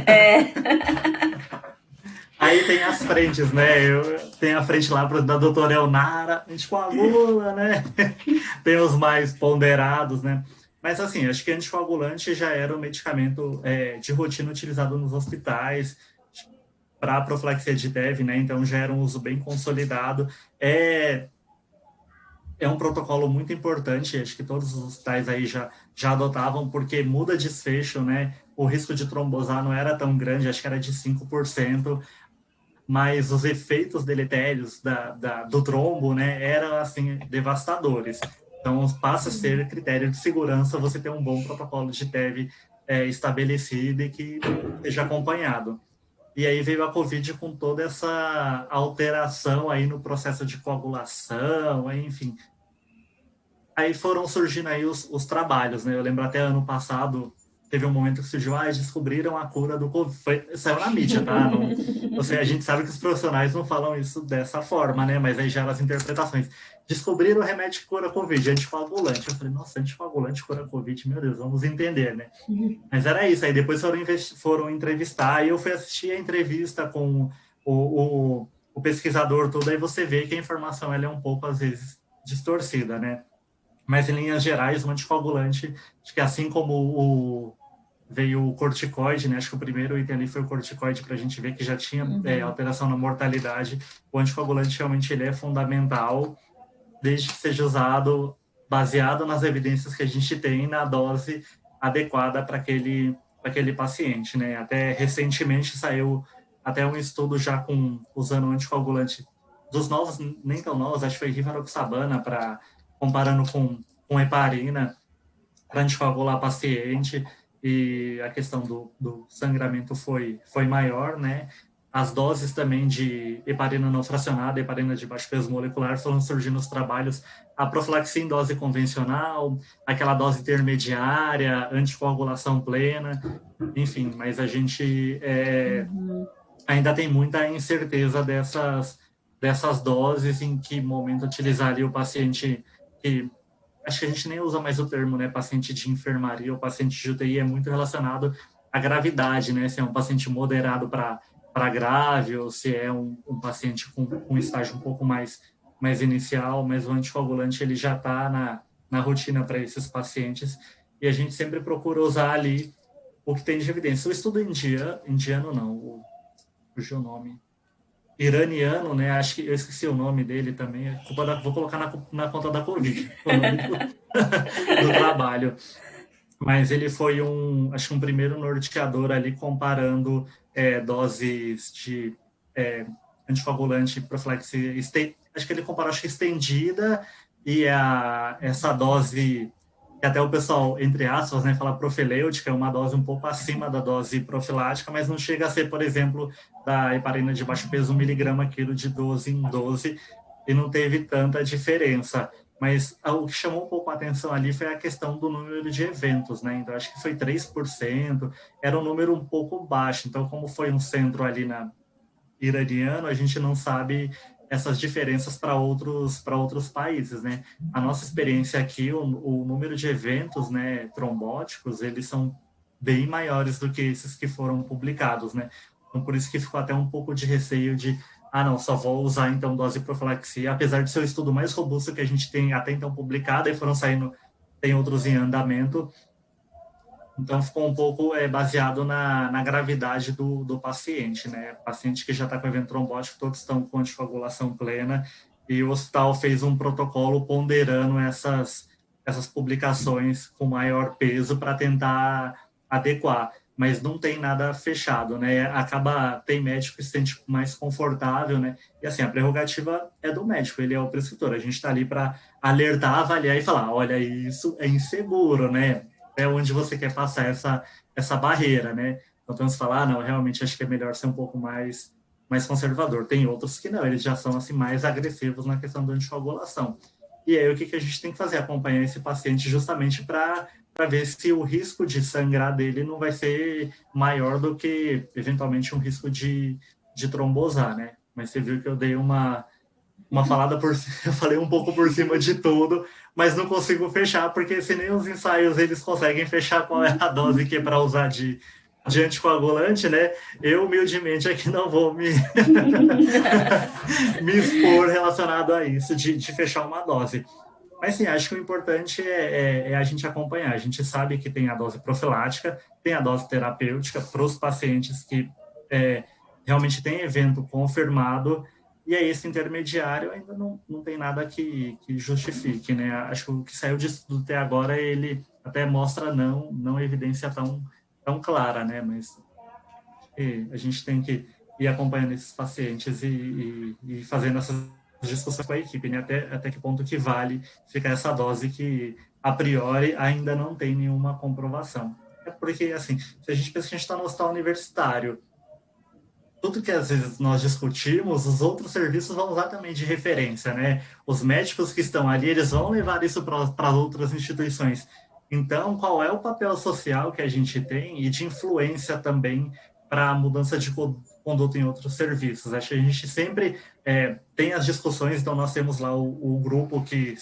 [SPEAKER 2] É,
[SPEAKER 3] Aí tem as frentes, né? Tem a frente lá da doutora Elnara, a gente coagula, né? Tem os mais ponderados, né? Mas assim, acho que anticoagulante já era um medicamento de rotina utilizado nos hospitais para profilaxia de TEV, né? Então já era um uso bem consolidado. É um protocolo muito importante, acho que todos os hospitais aí já adotavam, porque muda desfecho, né? O risco de trombosar não era tão grande, acho que era de 5%, mas os efeitos deletérios do trombo, né, eram, assim, devastadores. Então, passa a ser critério de segurança você ter um bom protocolo de TEV estabelecido e que seja acompanhado. E aí veio a Covid com toda essa alteração aí no processo de coagulação, aí, enfim. Aí foram surgindo aí os trabalhos, né? Eu lembro até ano passado, teve um momento que surgiu, descobriram a cura do Covid. Saiu na mídia, tá? Não, a gente sabe que os profissionais não falam isso dessa forma, né? Mas aí geram as interpretações. Descobriram o remédio que cura Covid, anticoagulante. Eu falei, nossa, anticoagulante cura Covid, meu Deus, vamos entender, né? Mas era isso, aí depois foram entrevistar, e eu fui assistir a entrevista com o pesquisador todo, aí você vê que a informação ela é um pouco, às vezes, distorcida, né? Mas, em linhas gerais, o anticoagulante, acho que assim como veio o corticoide, né? Acho que o primeiro item ali foi o corticoide, para a gente ver que já tinha alteração na mortalidade. O anticoagulante, realmente, ele é fundamental, desde que seja usado baseado nas evidências que a gente tem na dose adequada para aquele paciente, né? Até recentemente saiu até um estudo já usando anticoagulante dos novos, nem tão novos, acho que foi rivaroxabana, comparando com heparina, para anticoagular paciente, e a questão do sangramento foi maior, né? As doses também de heparina não fracionada, heparina de baixo peso molecular, foram surgindo os trabalhos, a profilaxia em dose convencional, aquela dose intermediária, anticoagulação plena, enfim, mas a gente ainda tem muita incerteza dessas doses, em que momento utilizar ali o paciente que acho que a gente nem usa mais o termo, né, paciente de enfermaria ou paciente de UTI, é muito relacionado à gravidade, né, se é um paciente moderado para grave, ou se é um paciente com um estágio um pouco mais inicial, mas o anticoagulante ele já está na rotina para esses pacientes, e a gente sempre procura usar ali o que tem de evidência. O estudo indiano não, fugiu o nome, iraniano, né? Acho que eu esqueci o nome dele também. Vou colocar na conta da Covid, o nome do trabalho. Mas ele foi acho que um primeiro norteador ali comparando doses de anticoagulante profilaxia. Acho que ele comparou, acho que estendida, e essa dose que até o pessoal, entre aspas, né, fala profilêutica, é uma dose um pouco acima da dose profilática, mas não chega a ser, por exemplo, da heparina de baixo peso 1 mg/quilo de 12 em 12, e não teve tanta diferença. Mas o que chamou um pouco a atenção ali foi a questão do número de eventos, né? Então, acho que foi 3%, era um número um pouco baixo. Então, como foi um centro ali na iraniano, a gente não sabe essas diferenças para outros países, né? A nossa experiência aqui, o número de eventos, né, trombóticos, eles são bem maiores do que esses que foram publicados, né? Então, por isso que ficou até um pouco de receio de, não, só vou usar, então, dose profilaxia, apesar de ser o estudo mais robusto que a gente tem até então publicado, e foram saindo, tem outros em andamento, então, ficou um pouco baseado na gravidade do paciente, né? Paciente que já está com evento trombótico, todos estão com anticoagulação plena, e o hospital fez um protocolo ponderando essas publicações com maior peso para tentar adequar, mas não tem nada fechado, né? Tem médico que se sente mais confortável, né? E assim, a prerrogativa é do médico, ele é o prescritor, a gente está ali para alertar, avaliar e falar, olha, isso é inseguro, né? Até onde você quer passar essa barreira, né? Então, você fala, não, realmente acho que é melhor ser um pouco mais conservador. Tem outros que não, eles já são assim mais agressivos na questão da anticoagulação. E aí, o que a gente tem que fazer? Acompanhar esse paciente justamente para ver se o risco de sangrar dele não vai ser maior do que, eventualmente, um risco de trombosar, né? Mas você viu que eu dei uma falada eu falei um pouco por cima de tudo, mas não consigo fechar, porque se nem os ensaios eles conseguem fechar qual é a dose que é para usar de anticoagulante, né? Eu, humildemente, aqui não vou me expor relacionado a isso, de fechar uma dose. Mas, sim, acho que o importante é a gente acompanhar. A gente sabe que tem a dose profilática, tem a dose terapêutica para os pacientes que realmente têm evento confirmado, e aí esse intermediário ainda não tem nada que justifique, né? Acho que o que saiu disso até agora, ele até mostra não evidência tão clara, né? Mas a gente tem que ir acompanhando esses pacientes e fazendo essas discussões com a equipe, né? Até que ponto que vale ficar essa dose que, a priori, ainda não tem nenhuma comprovação. É porque, assim, se a gente pensa que a gente está no hospital universitário, tudo que às vezes nós discutimos, os outros serviços vão usar também de referência, né? Os médicos que estão ali, eles vão levar isso para outras instituições. Então, qual é o papel social que a gente tem e de influência também para a mudança de conduta em outros serviços? Acho que a gente sempre tem as discussões, então nós temos lá o grupo que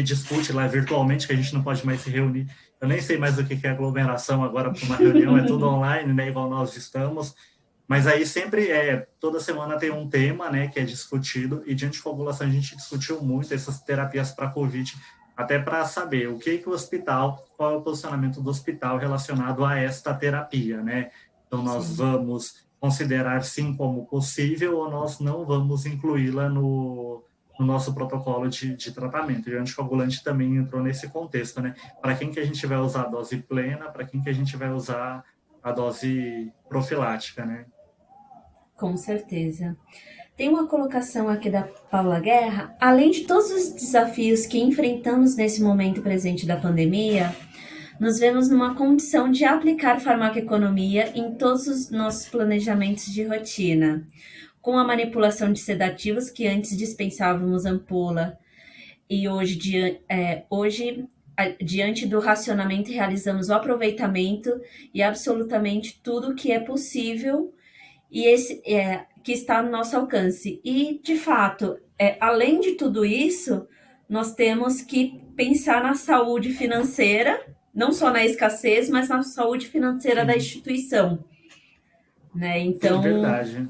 [SPEAKER 3] discute lá virtualmente, que a gente não pode mais se reunir. Eu nem sei mais o que é aglomeração agora para uma reunião, é tudo online, né? Igual nós estamos. Mas aí sempre, toda semana tem um tema, né, que é discutido, e de anticoagulação a gente discutiu muito essas terapias para COVID, até para saber qual é o posicionamento do hospital relacionado a esta terapia, né? Então, nós vamos considerar sim como possível ou nós não vamos incluí-la no nosso protocolo de tratamento. E o anticoagulante também entrou nesse contexto, né? Para quem que a gente vai usar a dose plena, para quem que a gente vai usar a dose profilática, né?
[SPEAKER 2] Com certeza. Tem uma colocação aqui da Paula Guerra. Além de todos os desafios que enfrentamos nesse momento presente da pandemia, nos vemos numa condição de aplicar farmacoeconomia em todos os nossos planejamentos de rotina, com a manipulação de sedativos que antes dispensávamos ampola e hoje, diante do racionamento, realizamos o aproveitamento e absolutamente tudo que é possível e que está no nosso alcance. E, de fato, além de tudo isso, nós temos que pensar na saúde financeira, não só na escassez, mas na saúde financeira da instituição. Né? Então,
[SPEAKER 3] verdade.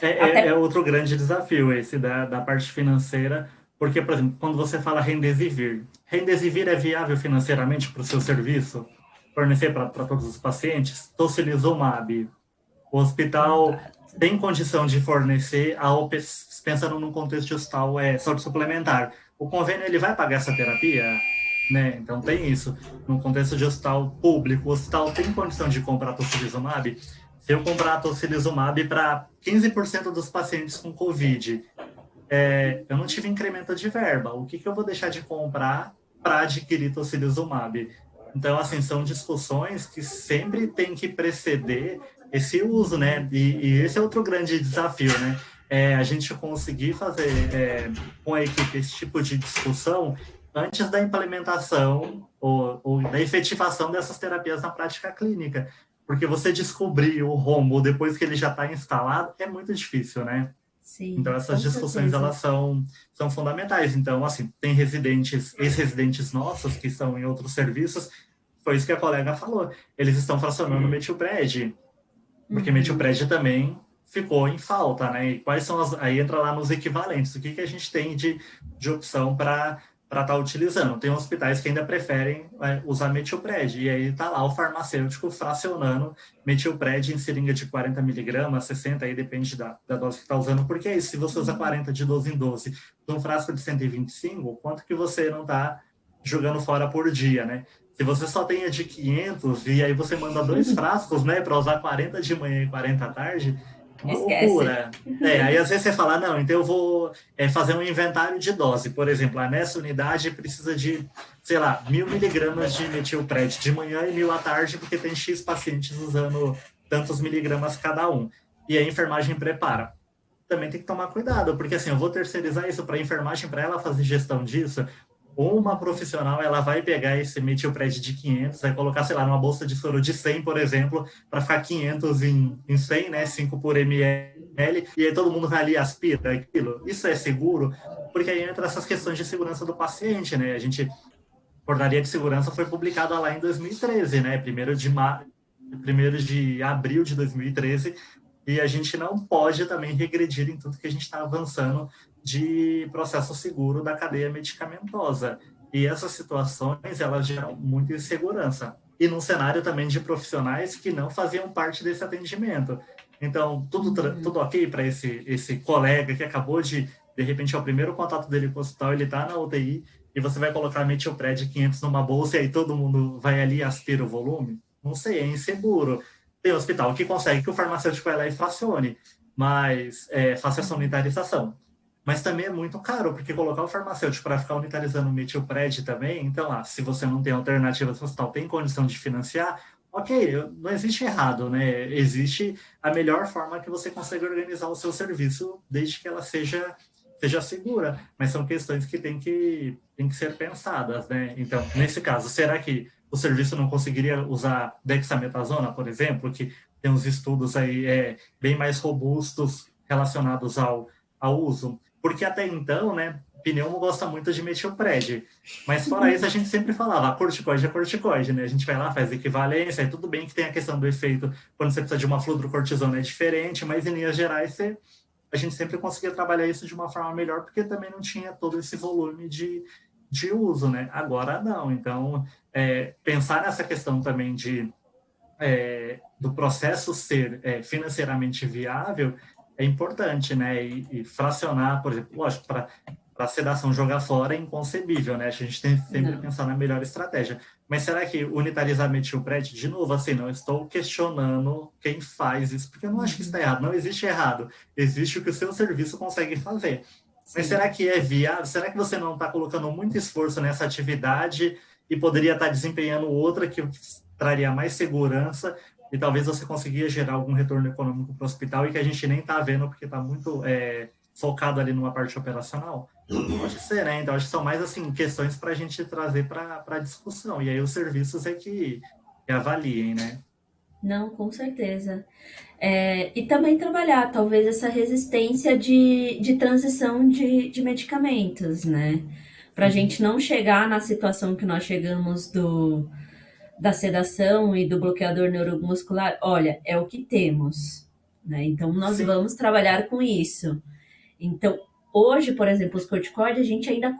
[SPEAKER 3] É outro grande desafio esse da parte financeira, porque, por exemplo, quando você fala Remdesivir é viável financeiramente para o seu serviço? Fornecer para todos os pacientes? Tocilizumab, o hospital tem condição de fornecer, pensando num contexto de hospital saúde suplementar. O convênio ele vai pagar essa terapia? Né? Então tem isso. No contexto de hospital público, o hospital tem condição de comprar tocilizumab? Se eu comprar tocilizumab para 15% dos pacientes com Covid, eu não tive incremento de verba. O que eu vou deixar de comprar para adquirir tocilizumab. Então, assim, são discussões que sempre tem que preceder esse uso, né? E esse é outro grande desafio, né? A gente conseguir fazer com a equipe esse tipo de discussão antes da implementação ou da efetivação dessas terapias na prática clínica. Porque você descobrir o rombo depois que ele já está instalado é muito difícil, né?
[SPEAKER 2] Sim,
[SPEAKER 3] então, essas discussões,
[SPEAKER 2] certeza.
[SPEAKER 3] elas são fundamentais. Então, assim, tem ex-residentes nossos que estão em outros serviços, foi isso que a colega falou. Eles estão fracionando o metilpred, porque metilpred também ficou em falta, né? E quais são aí entra lá nos equivalentes. O que a gente tem de opção para estar utilizando? Tem hospitais que ainda preferem usar metilpred, e aí está lá o farmacêutico fracionando metilpred em seringa de 40 miligramas, 60, aí depende da dose que está usando, porque aí se você usa 40 de 12 em 12, num frasco de 125, quanto que você não está jogando fora por dia, né? Se você só tem a de 500 e aí você manda 2 frascos, né, para usar 40 de manhã e 40 à tarde, uma loucura. Aí às vezes você fala, não, então eu vou fazer um inventário de dose. Por exemplo, nessa unidade precisa de, sei lá, 1.000 miligramas de metilpred de manhã e 1.000 à tarde, porque tem X pacientes usando tantos miligramas cada um. E a enfermagem prepara. Também tem que tomar cuidado, porque assim, eu vou terceirizar isso para a enfermagem, para ela fazer gestão disso. Uma profissional, ela vai pegar esse metilpred de 500, vai colocar, sei lá, numa bolsa de soro de 100, por exemplo, para ficar 500 em 100, né, 5 por ml, e aí todo mundo vai ali e aspira aquilo. Isso é seguro? Porque aí entra essas questões de segurança do paciente, né? A Portaria de Segurança foi publicada lá em 2013, né? 1º de abril de 2013, e a gente não pode também regredir em tudo que a gente está avançando de processo seguro da cadeia medicamentosa. E essas situações, elas geram muita insegurança. E num cenário também de profissionais que não faziam parte desse atendimento. Então, tudo ok para esse colega que acabou de repente, é o primeiro contato dele com o hospital, ele está na UTI, e você vai colocar metilpred 500 numa bolsa e aí todo mundo vai ali e aspira o volume? Não sei, é inseguro. Tem hospital que consegue que o farmacêutico vai lá e fracione, mas faça essa unitarização. Mas também é muito caro, porque colocar o farmacêutico para ficar unitarizando o metilpred também, então, se você não tem alternativa no hospital, tem condição de financiar, ok, não existe errado, né? Existe a melhor forma que você consegue organizar o seu serviço, desde que ela seja segura, mas são questões que têm que ser pensadas, né? Então, nesse caso, será que o serviço não conseguiria usar dexametasona, por exemplo, que tem uns estudos aí bem mais robustos relacionados ao uso? Porque até então, né, pneumo gosta muito de metilpred, mas fora isso a gente sempre falava, corticoide é corticoide, né? A gente vai lá, faz equivalência, e tudo bem que tem a questão do efeito, quando você precisa de uma fludrocortisona é diferente, mas em linhas gerais a gente sempre conseguia trabalhar isso de uma forma melhor, porque também não tinha todo esse volume de uso, né? Agora não. Então, pensar nessa questão também do processo ser financeiramente viável é importante, né? E fracionar, por exemplo, lógico, para a sedação jogar fora é inconcebível, né? A gente tem sempre que pensar na melhor estratégia. Mas será que unitarizar metilpred, de novo, assim, não estou questionando quem faz isso, porque eu não acho que isso está errado. Não existe errado. Existe o que o seu serviço consegue fazer. Sim. Mas será que é viável? Será que você não está colocando muito esforço nessa atividade e poderia estar desempenhando outra que traria mais segurança e talvez você conseguia gerar algum retorno econômico para o hospital e que a gente nem está vendo porque está muito focado ali numa parte operacional? Pode ser, né? Então, acho que são mais, assim, questões para a gente trazer para a discussão. E aí os serviços que avaliem, né?
[SPEAKER 2] Não, com certeza. E também trabalhar, talvez, essa resistência de transição de medicamentos, né? Para a gente não chegar na situação que nós chegamos da sedação e do bloqueador neuromuscular. Olha, é o que temos, né? Então, nós vamos trabalhar com isso. Então, hoje, por exemplo, os corticoides, a gente ainda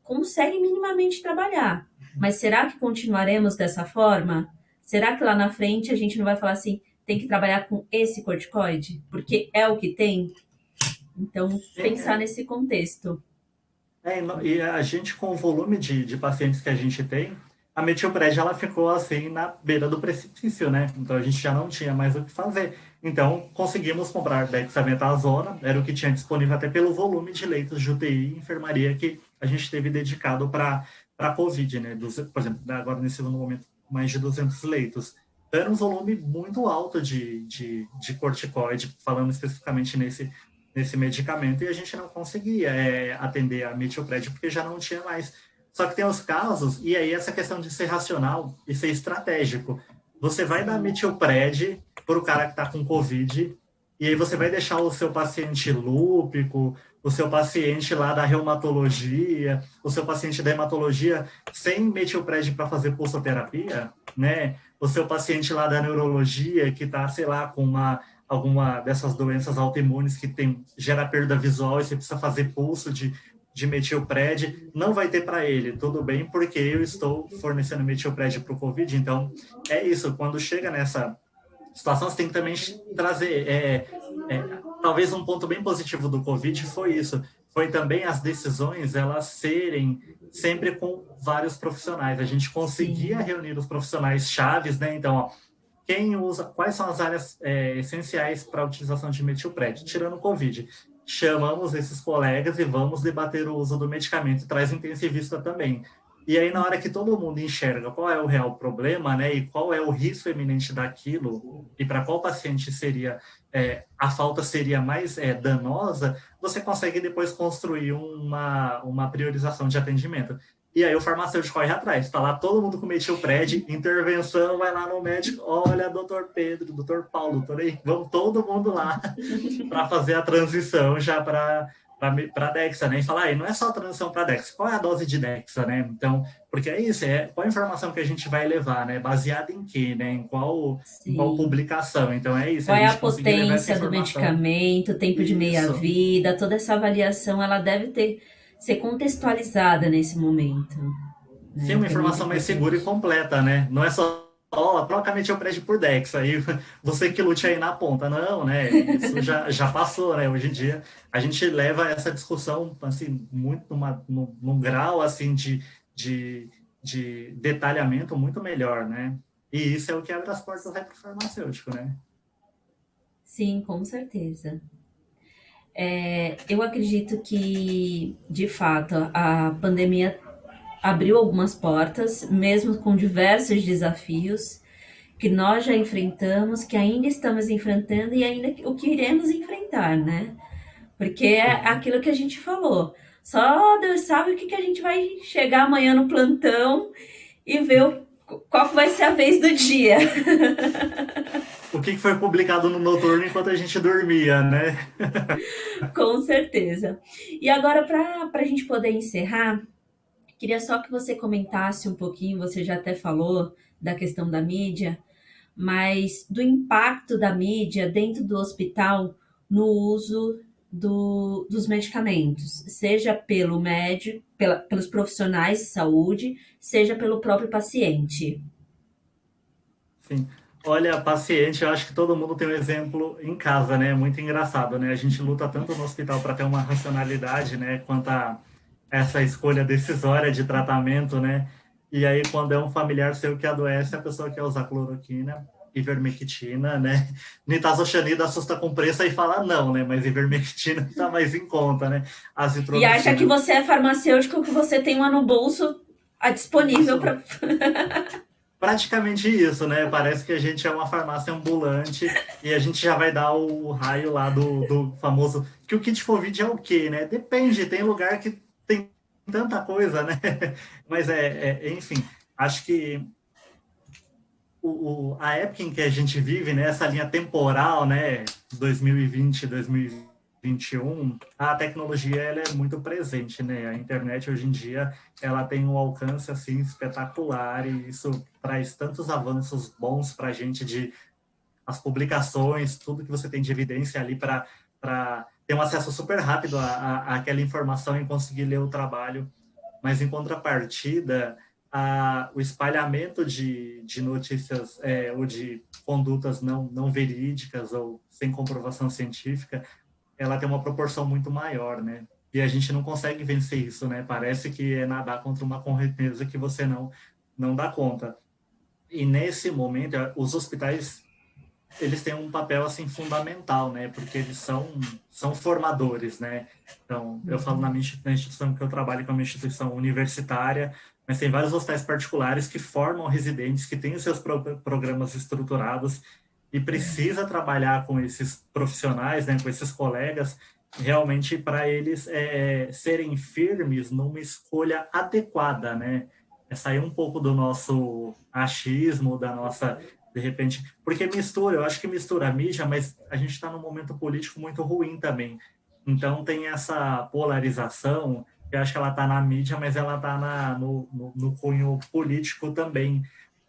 [SPEAKER 2] consegue minimamente trabalhar. Mas será que continuaremos dessa forma? Será que lá na frente a gente não vai falar assim, tem que trabalhar com esse corticoide? Porque é o que tem? Então, pensar nesse contexto.
[SPEAKER 3] E a gente, com o volume de pacientes que a gente tem, a metilpred, ela ficou assim na beira do precipício, né? Então a gente já não tinha mais o que fazer. Então conseguimos comprar dexametasona, era o que tinha disponível até pelo volume de leitos de UTI e enfermaria que a gente teve dedicado para para a Covid, né? Por exemplo, agora nesse segundo momento, mais de 200 leitos. Era um volume muito alto de corticoide, falando especificamente nesse medicamento, e a gente não conseguia atender a metilpred porque já não tinha mais. Só que tem os casos, e aí essa questão de ser racional e ser estratégico. Você vai dar metilpred para o cara que está com Covid, e aí você vai deixar o seu paciente lúpico, o seu paciente lá da reumatologia, o seu paciente da hematologia sem metilpred para fazer pulsoterapia, né? O seu paciente lá da neurologia que está, sei lá, com alguma dessas doenças autoimunes que gera perda visual e você precisa fazer pulso de metilpred, não vai ter para ele, tudo bem, porque eu estou fornecendo metilpred para o Covid. Então, é isso, quando chega nessa situação, você tem que também trazer, talvez um ponto bem positivo do Covid foi isso, foi também as decisões, elas serem sempre com vários profissionais, a gente conseguia reunir os profissionais chaves, né, então, ó, quem usa, quais são as áreas essenciais para a utilização de metilpred, tirando o Covid, chamamos esses colegas e vamos debater o uso do medicamento, traz intensivista também. E aí, na hora que todo mundo enxerga qual é o real problema, né, e qual é o risco eminente daquilo, e para qual paciente seria a falta seria mais danosa, você consegue depois construir uma priorização de atendimento. E aí o farmacêutico corre atrás, está lá todo mundo com metilpred, intervenção, vai lá no médico, olha, doutor Pedro, doutor Paulo, doutor aí, vamos todo mundo lá para fazer a transição já para Dexa, né? E falar, não é só a transição para Dexa, qual é a dose de Dexa, né? Então, porque é isso, qual a informação que a gente vai levar, né? Baseada em quê, né? Em qual publicação? Então, é isso.
[SPEAKER 2] Qual é a
[SPEAKER 3] conseguir levar essa
[SPEAKER 2] potência do
[SPEAKER 3] informação.
[SPEAKER 2] medicamento, tempo de meia-vida, toda essa avaliação, ela deve ser contextualizada nesse momento. Né?
[SPEAKER 3] Sim, uma informação mais segura e completa, né? Não é só troca metilpred por Dexa, aí você que lute aí na ponta. Não, né? Isso já passou, né? Hoje em dia a gente leva essa discussão assim, muito num grau assim, de detalhamento muito melhor, né? E isso é o que abre as portas para o farmacêutico, né?
[SPEAKER 2] Sim, com certeza. Eu acredito que, de fato, a pandemia abriu algumas portas, mesmo com diversos desafios que nós já enfrentamos, que ainda estamos enfrentando e ainda o que iremos enfrentar, né? Porque é aquilo que a gente falou. Só Deus sabe o que a gente vai chegar amanhã no plantão e ver qual vai ser a vez do dia.
[SPEAKER 3] O que foi publicado no noturno enquanto a gente dormia, né?
[SPEAKER 2] Com certeza. E agora, para a gente poder encerrar, queria só que você comentasse um pouquinho, você já até falou da questão da mídia, mas do impacto da mídia dentro do hospital no uso dos medicamentos, seja pelo médico, pelos profissionais de saúde, seja pelo próprio paciente.
[SPEAKER 3] Sim. Olha, paciente, eu acho que todo mundo tem um exemplo em casa, né? Muito engraçado, né? A gente luta tanto no hospital para ter uma racionalidade, né? Quanto a essa escolha decisória de tratamento, né? E aí, quando é um familiar seu que adoece, a pessoa quer usar cloroquina, ivermectina, né? Nitazoxanida assusta com preço e fala não, né? Mas ivermectina está mais em conta, né?
[SPEAKER 2] E acha que você é farmacêutico, que você tem uma no bolso disponível para...
[SPEAKER 3] Praticamente isso, né? Parece que a gente é uma farmácia ambulante e a gente já vai dar o raio lá do famoso... Que o kit Covid é o quê, né? Depende, tem lugar que tem tanta coisa, né? Mas, enfim, acho que a época em que a gente vive, né? Essa linha temporal, né? 2020, 2021, a tecnologia ela é muito presente, né? A internet hoje em dia ela tem um alcance assim espetacular e isso traz tantos avanços bons para a gente de as publicações, tudo que você tem de evidência ali para ter um acesso super rápido àquela informação e conseguir ler o trabalho. Mas em contrapartida, o espalhamento de notícias ou de condutas não verídicas ou sem comprovação científica ela tem uma proporção muito maior, né? E a gente não consegue vencer isso, né? Parece que é nadar contra uma correnteza que você não dá conta. E nesse momento, os hospitais, eles têm um papel, assim, fundamental, né? Porque eles são formadores, né? Então, eu falo na instituição que eu trabalho, que é uma instituição universitária, mas tem vários hospitais particulares que formam residentes, que têm os seus programas estruturados e precisa trabalhar com esses profissionais, né, com esses colegas, realmente para eles serem firmes numa escolha adequada, né? É sair um pouco do nosso achismo, da nossa, de repente, porque mistura, eu acho que mistura a mídia, mas a gente está num momento político muito ruim também. Então tem essa polarização, eu acho que ela está na mídia, mas ela está no cunho político também.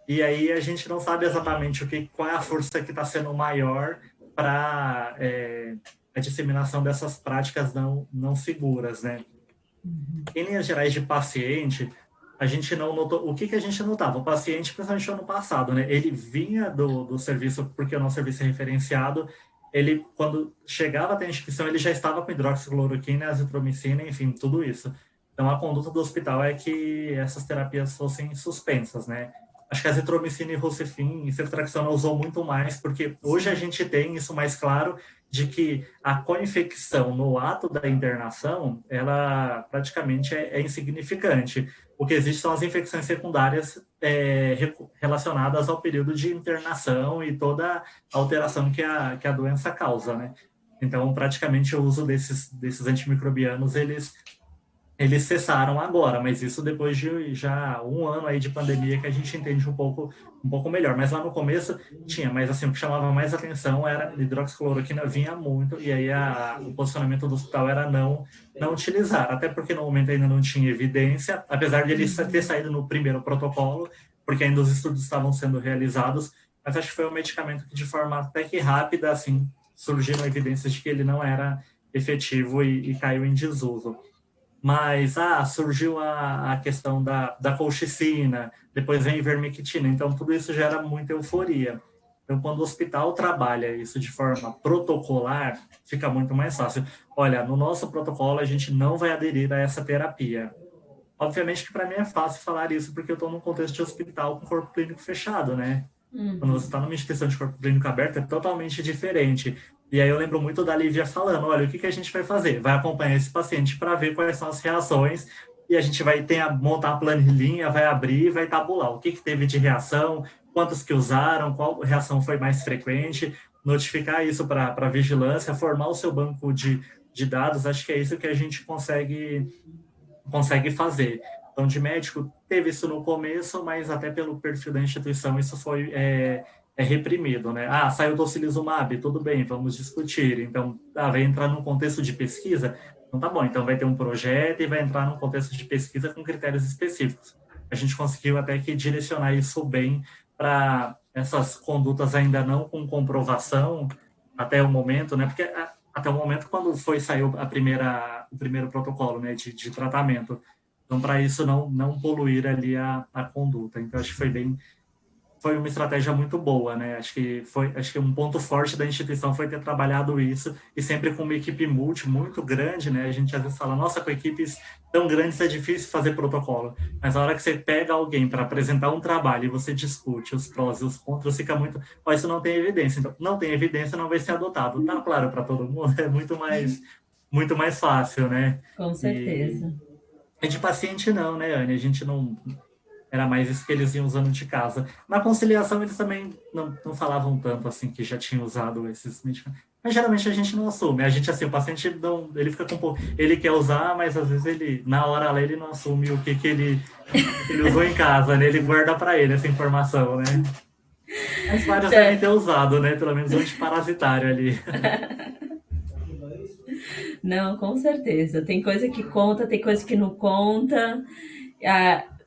[SPEAKER 3] E aí a gente não sabe exatamente qual é a força que está sendo maior para a disseminação dessas práticas não seguras, né? Em linhas gerais de paciente, a gente não notou. O que a gente notava? O paciente, principalmente no ano passado, né? Ele vinha do serviço, porque o nosso serviço é referenciado, ele, quando chegava até a instituição, ele já estava com hidroxicloroquina, azitromicina, enfim, tudo isso. Então, a conduta do hospital é que essas terapias fossem suspensas, né? Acho que a azitromicina e Rocefin e ceftriaxona usou muito mais, porque hoje a gente tem isso mais claro de que a co-infecção no ato da internação, ela praticamente é insignificante. O que existe são as infecções secundárias relacionadas ao período de internação e toda a alteração que a doença causa, né? Então, praticamente, o uso desses antimicrobianos, eles cessaram agora, mas isso depois de já um ano aí de pandemia que a gente entende um pouco melhor. Mas lá no começo tinha, mas assim, o que chamava mais atenção era a hidroxicloroquina vinha muito, e aí o posicionamento do hospital era não utilizar, até porque no momento ainda não tinha evidência, apesar de ele ter saído no primeiro protocolo, porque ainda os estudos estavam sendo realizados, mas acho que foi um medicamento que de forma até que rápida, assim, surgiram evidências de que ele não era efetivo e caiu em desuso. Mas surgiu a questão da colchicina, depois vem a ivermectina, então tudo isso gera muita euforia. Então, quando o hospital trabalha isso de forma protocolar, fica muito mais fácil. Olha, no nosso protocolo, a gente não vai aderir a essa terapia. Obviamente que para mim é fácil falar isso, porque eu estou num contexto de hospital com corpo clínico fechado, né? Quando você está numa instituição de corpo clínico aberto, é totalmente diferente. E aí eu lembro muito da Lívia falando, olha, o que a gente vai fazer? Vai acompanhar esse paciente para ver quais são as reações e a gente vai montar a planilhinha, vai abrir e vai tabular o que teve de reação, quantos que usaram, qual reação foi mais frequente, notificar isso para a vigilância, formar o seu banco de dados. Acho que é isso que a gente consegue fazer. Então, de médico, teve isso no começo, mas até pelo perfil da instituição, isso foi reprimido, né? Saiu do tocilizumab, tudo bem, vamos discutir. Então, vai entrar num contexto de pesquisa? Então, tá bom, então vai ter um projeto e vai entrar num contexto de pesquisa com critérios específicos. A gente conseguiu até que direcionar isso bem para essas condutas ainda não com comprovação até o momento, né? Porque até o momento, quando saiu o primeiro protocolo, né, de tratamento, então, para isso não poluir ali a conduta. Então, acho que foi uma estratégia muito boa, né? Acho que um ponto forte da instituição foi ter trabalhado isso e sempre com uma equipe muito grande, né? A gente às vezes fala, nossa, com equipes tão grandes é difícil fazer protocolo. Mas a hora que você pega alguém para apresentar um trabalho e você discute os prós e os contras, fica muito, isso não tem evidência. Então, não tem evidência, não vai ser adotado. Tá claro para todo mundo, é muito mais fácil, né?
[SPEAKER 2] Com certeza.
[SPEAKER 3] E de paciente não, né, Anne? A gente não... Era mais isso que eles iam usando de casa. Na conciliação, eles também não falavam tanto, assim, que já tinham usado esses medicamentos. Mas, geralmente, a gente não assume. A gente, assim, o paciente, não, ele fica com um pouco... Ele quer usar, mas, às vezes, na hora lá, ele não assume o que ele usou em casa, né? Ele guarda para ele essa informação, né? Mas vários devem ter usado, né? Pelo menos antiparasitário ali.
[SPEAKER 2] Não, com certeza. Tem coisa que conta, tem coisa que não conta.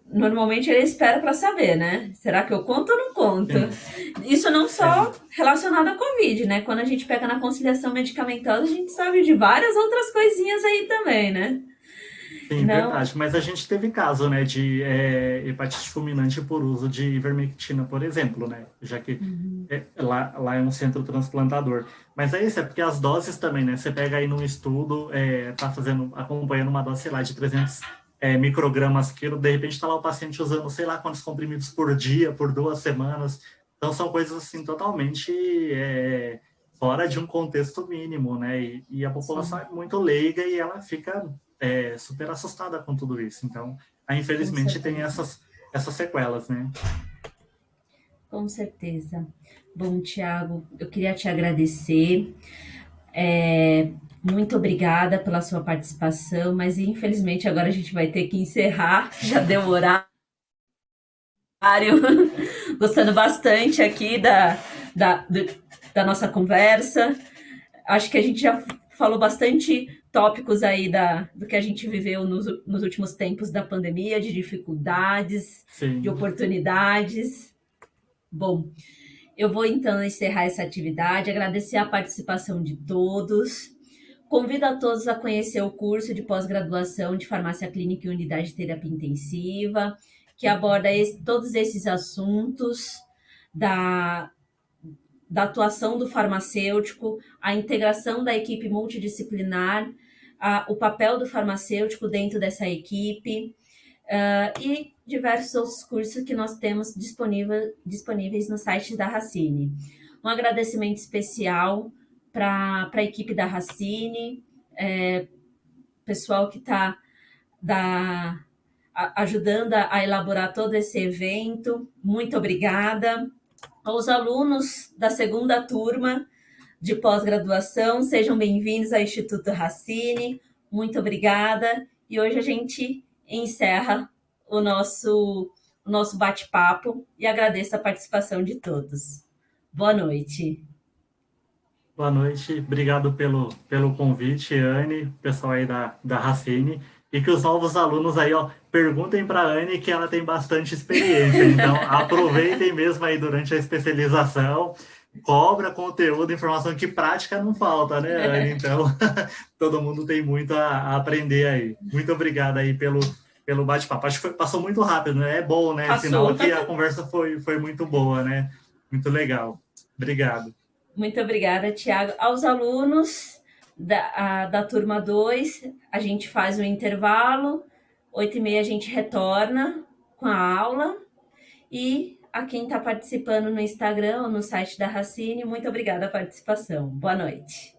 [SPEAKER 2] Normalmente ele espera para saber, né? Será que eu conto ou não conto? Sim. Isso não só relacionado à Covid, né? Quando a gente pega na conciliação medicamentosa, a gente sabe de várias outras coisinhas aí também, né?
[SPEAKER 3] Sim, verdade. Mas a gente teve caso, né, de hepatite fulminante por uso de ivermectina, por exemplo, né? Já que lá é um centro transplantador. Mas é isso, é porque as doses também, né? Você pega aí num estudo, tá acompanhando uma dose, sei lá, de 300 microgramas quilo, de repente está lá o paciente usando, sei lá, quantos comprimidos por dia, por 2 semanas. Então, são coisas, assim, totalmente fora de um contexto mínimo, né? E a população é muito leiga e ela fica super assustada com tudo isso. Então, infelizmente tem essas sequelas, né?
[SPEAKER 2] Com certeza. Bom, Tiago, eu queria te agradecer. Muito obrigada pela sua participação, mas infelizmente agora a gente vai ter que encerrar, já deu o horário. Gostando bastante aqui da nossa conversa. Acho que a gente já falou bastante tópicos aí do que a gente viveu nos últimos tempos da pandemia, de dificuldades,
[SPEAKER 3] Sim.
[SPEAKER 2] de oportunidades. Bom, eu vou então encerrar essa atividade, agradecer a participação de todos. Convido a todos a conhecer o curso de pós-graduação de farmácia clínica e unidade de terapia intensiva, que aborda todos esses assuntos da atuação do farmacêutico, a integração da equipe multidisciplinar, o papel do farmacêutico dentro dessa equipe, e diversos outros cursos que nós temos disponíveis no site da Racine. Um agradecimento especial para a equipe da Racine, pessoal que está ajudando a elaborar todo esse evento. Muito obrigada. Aos alunos da segunda turma de pós-graduação, sejam bem-vindos ao Instituto Racine. Muito obrigada. E hoje a gente encerra o nosso bate-papo e agradeço a participação de todos. Boa noite.
[SPEAKER 3] Boa noite, obrigado pelo convite, Anne, pessoal aí da Racine, e que os novos alunos aí, ó, perguntem para a Anne que ela tem bastante experiência, então aproveitem mesmo aí durante a especialização, cobra conteúdo, informação que prática não falta, né, Anne? Então, todo mundo tem muito a aprender aí. Muito obrigado aí pelo bate-papo. Acho que passou muito rápido, né? É bom, né?
[SPEAKER 2] Passou.
[SPEAKER 3] Sinal que a conversa foi muito boa, né? Muito legal. Obrigado.
[SPEAKER 2] Muito obrigada, Tiago. Aos alunos da turma 2, a gente faz um intervalo, 8h30 a gente retorna com a aula, e a quem está participando no Instagram ou no site da Racine, muito obrigada a participação. Boa noite.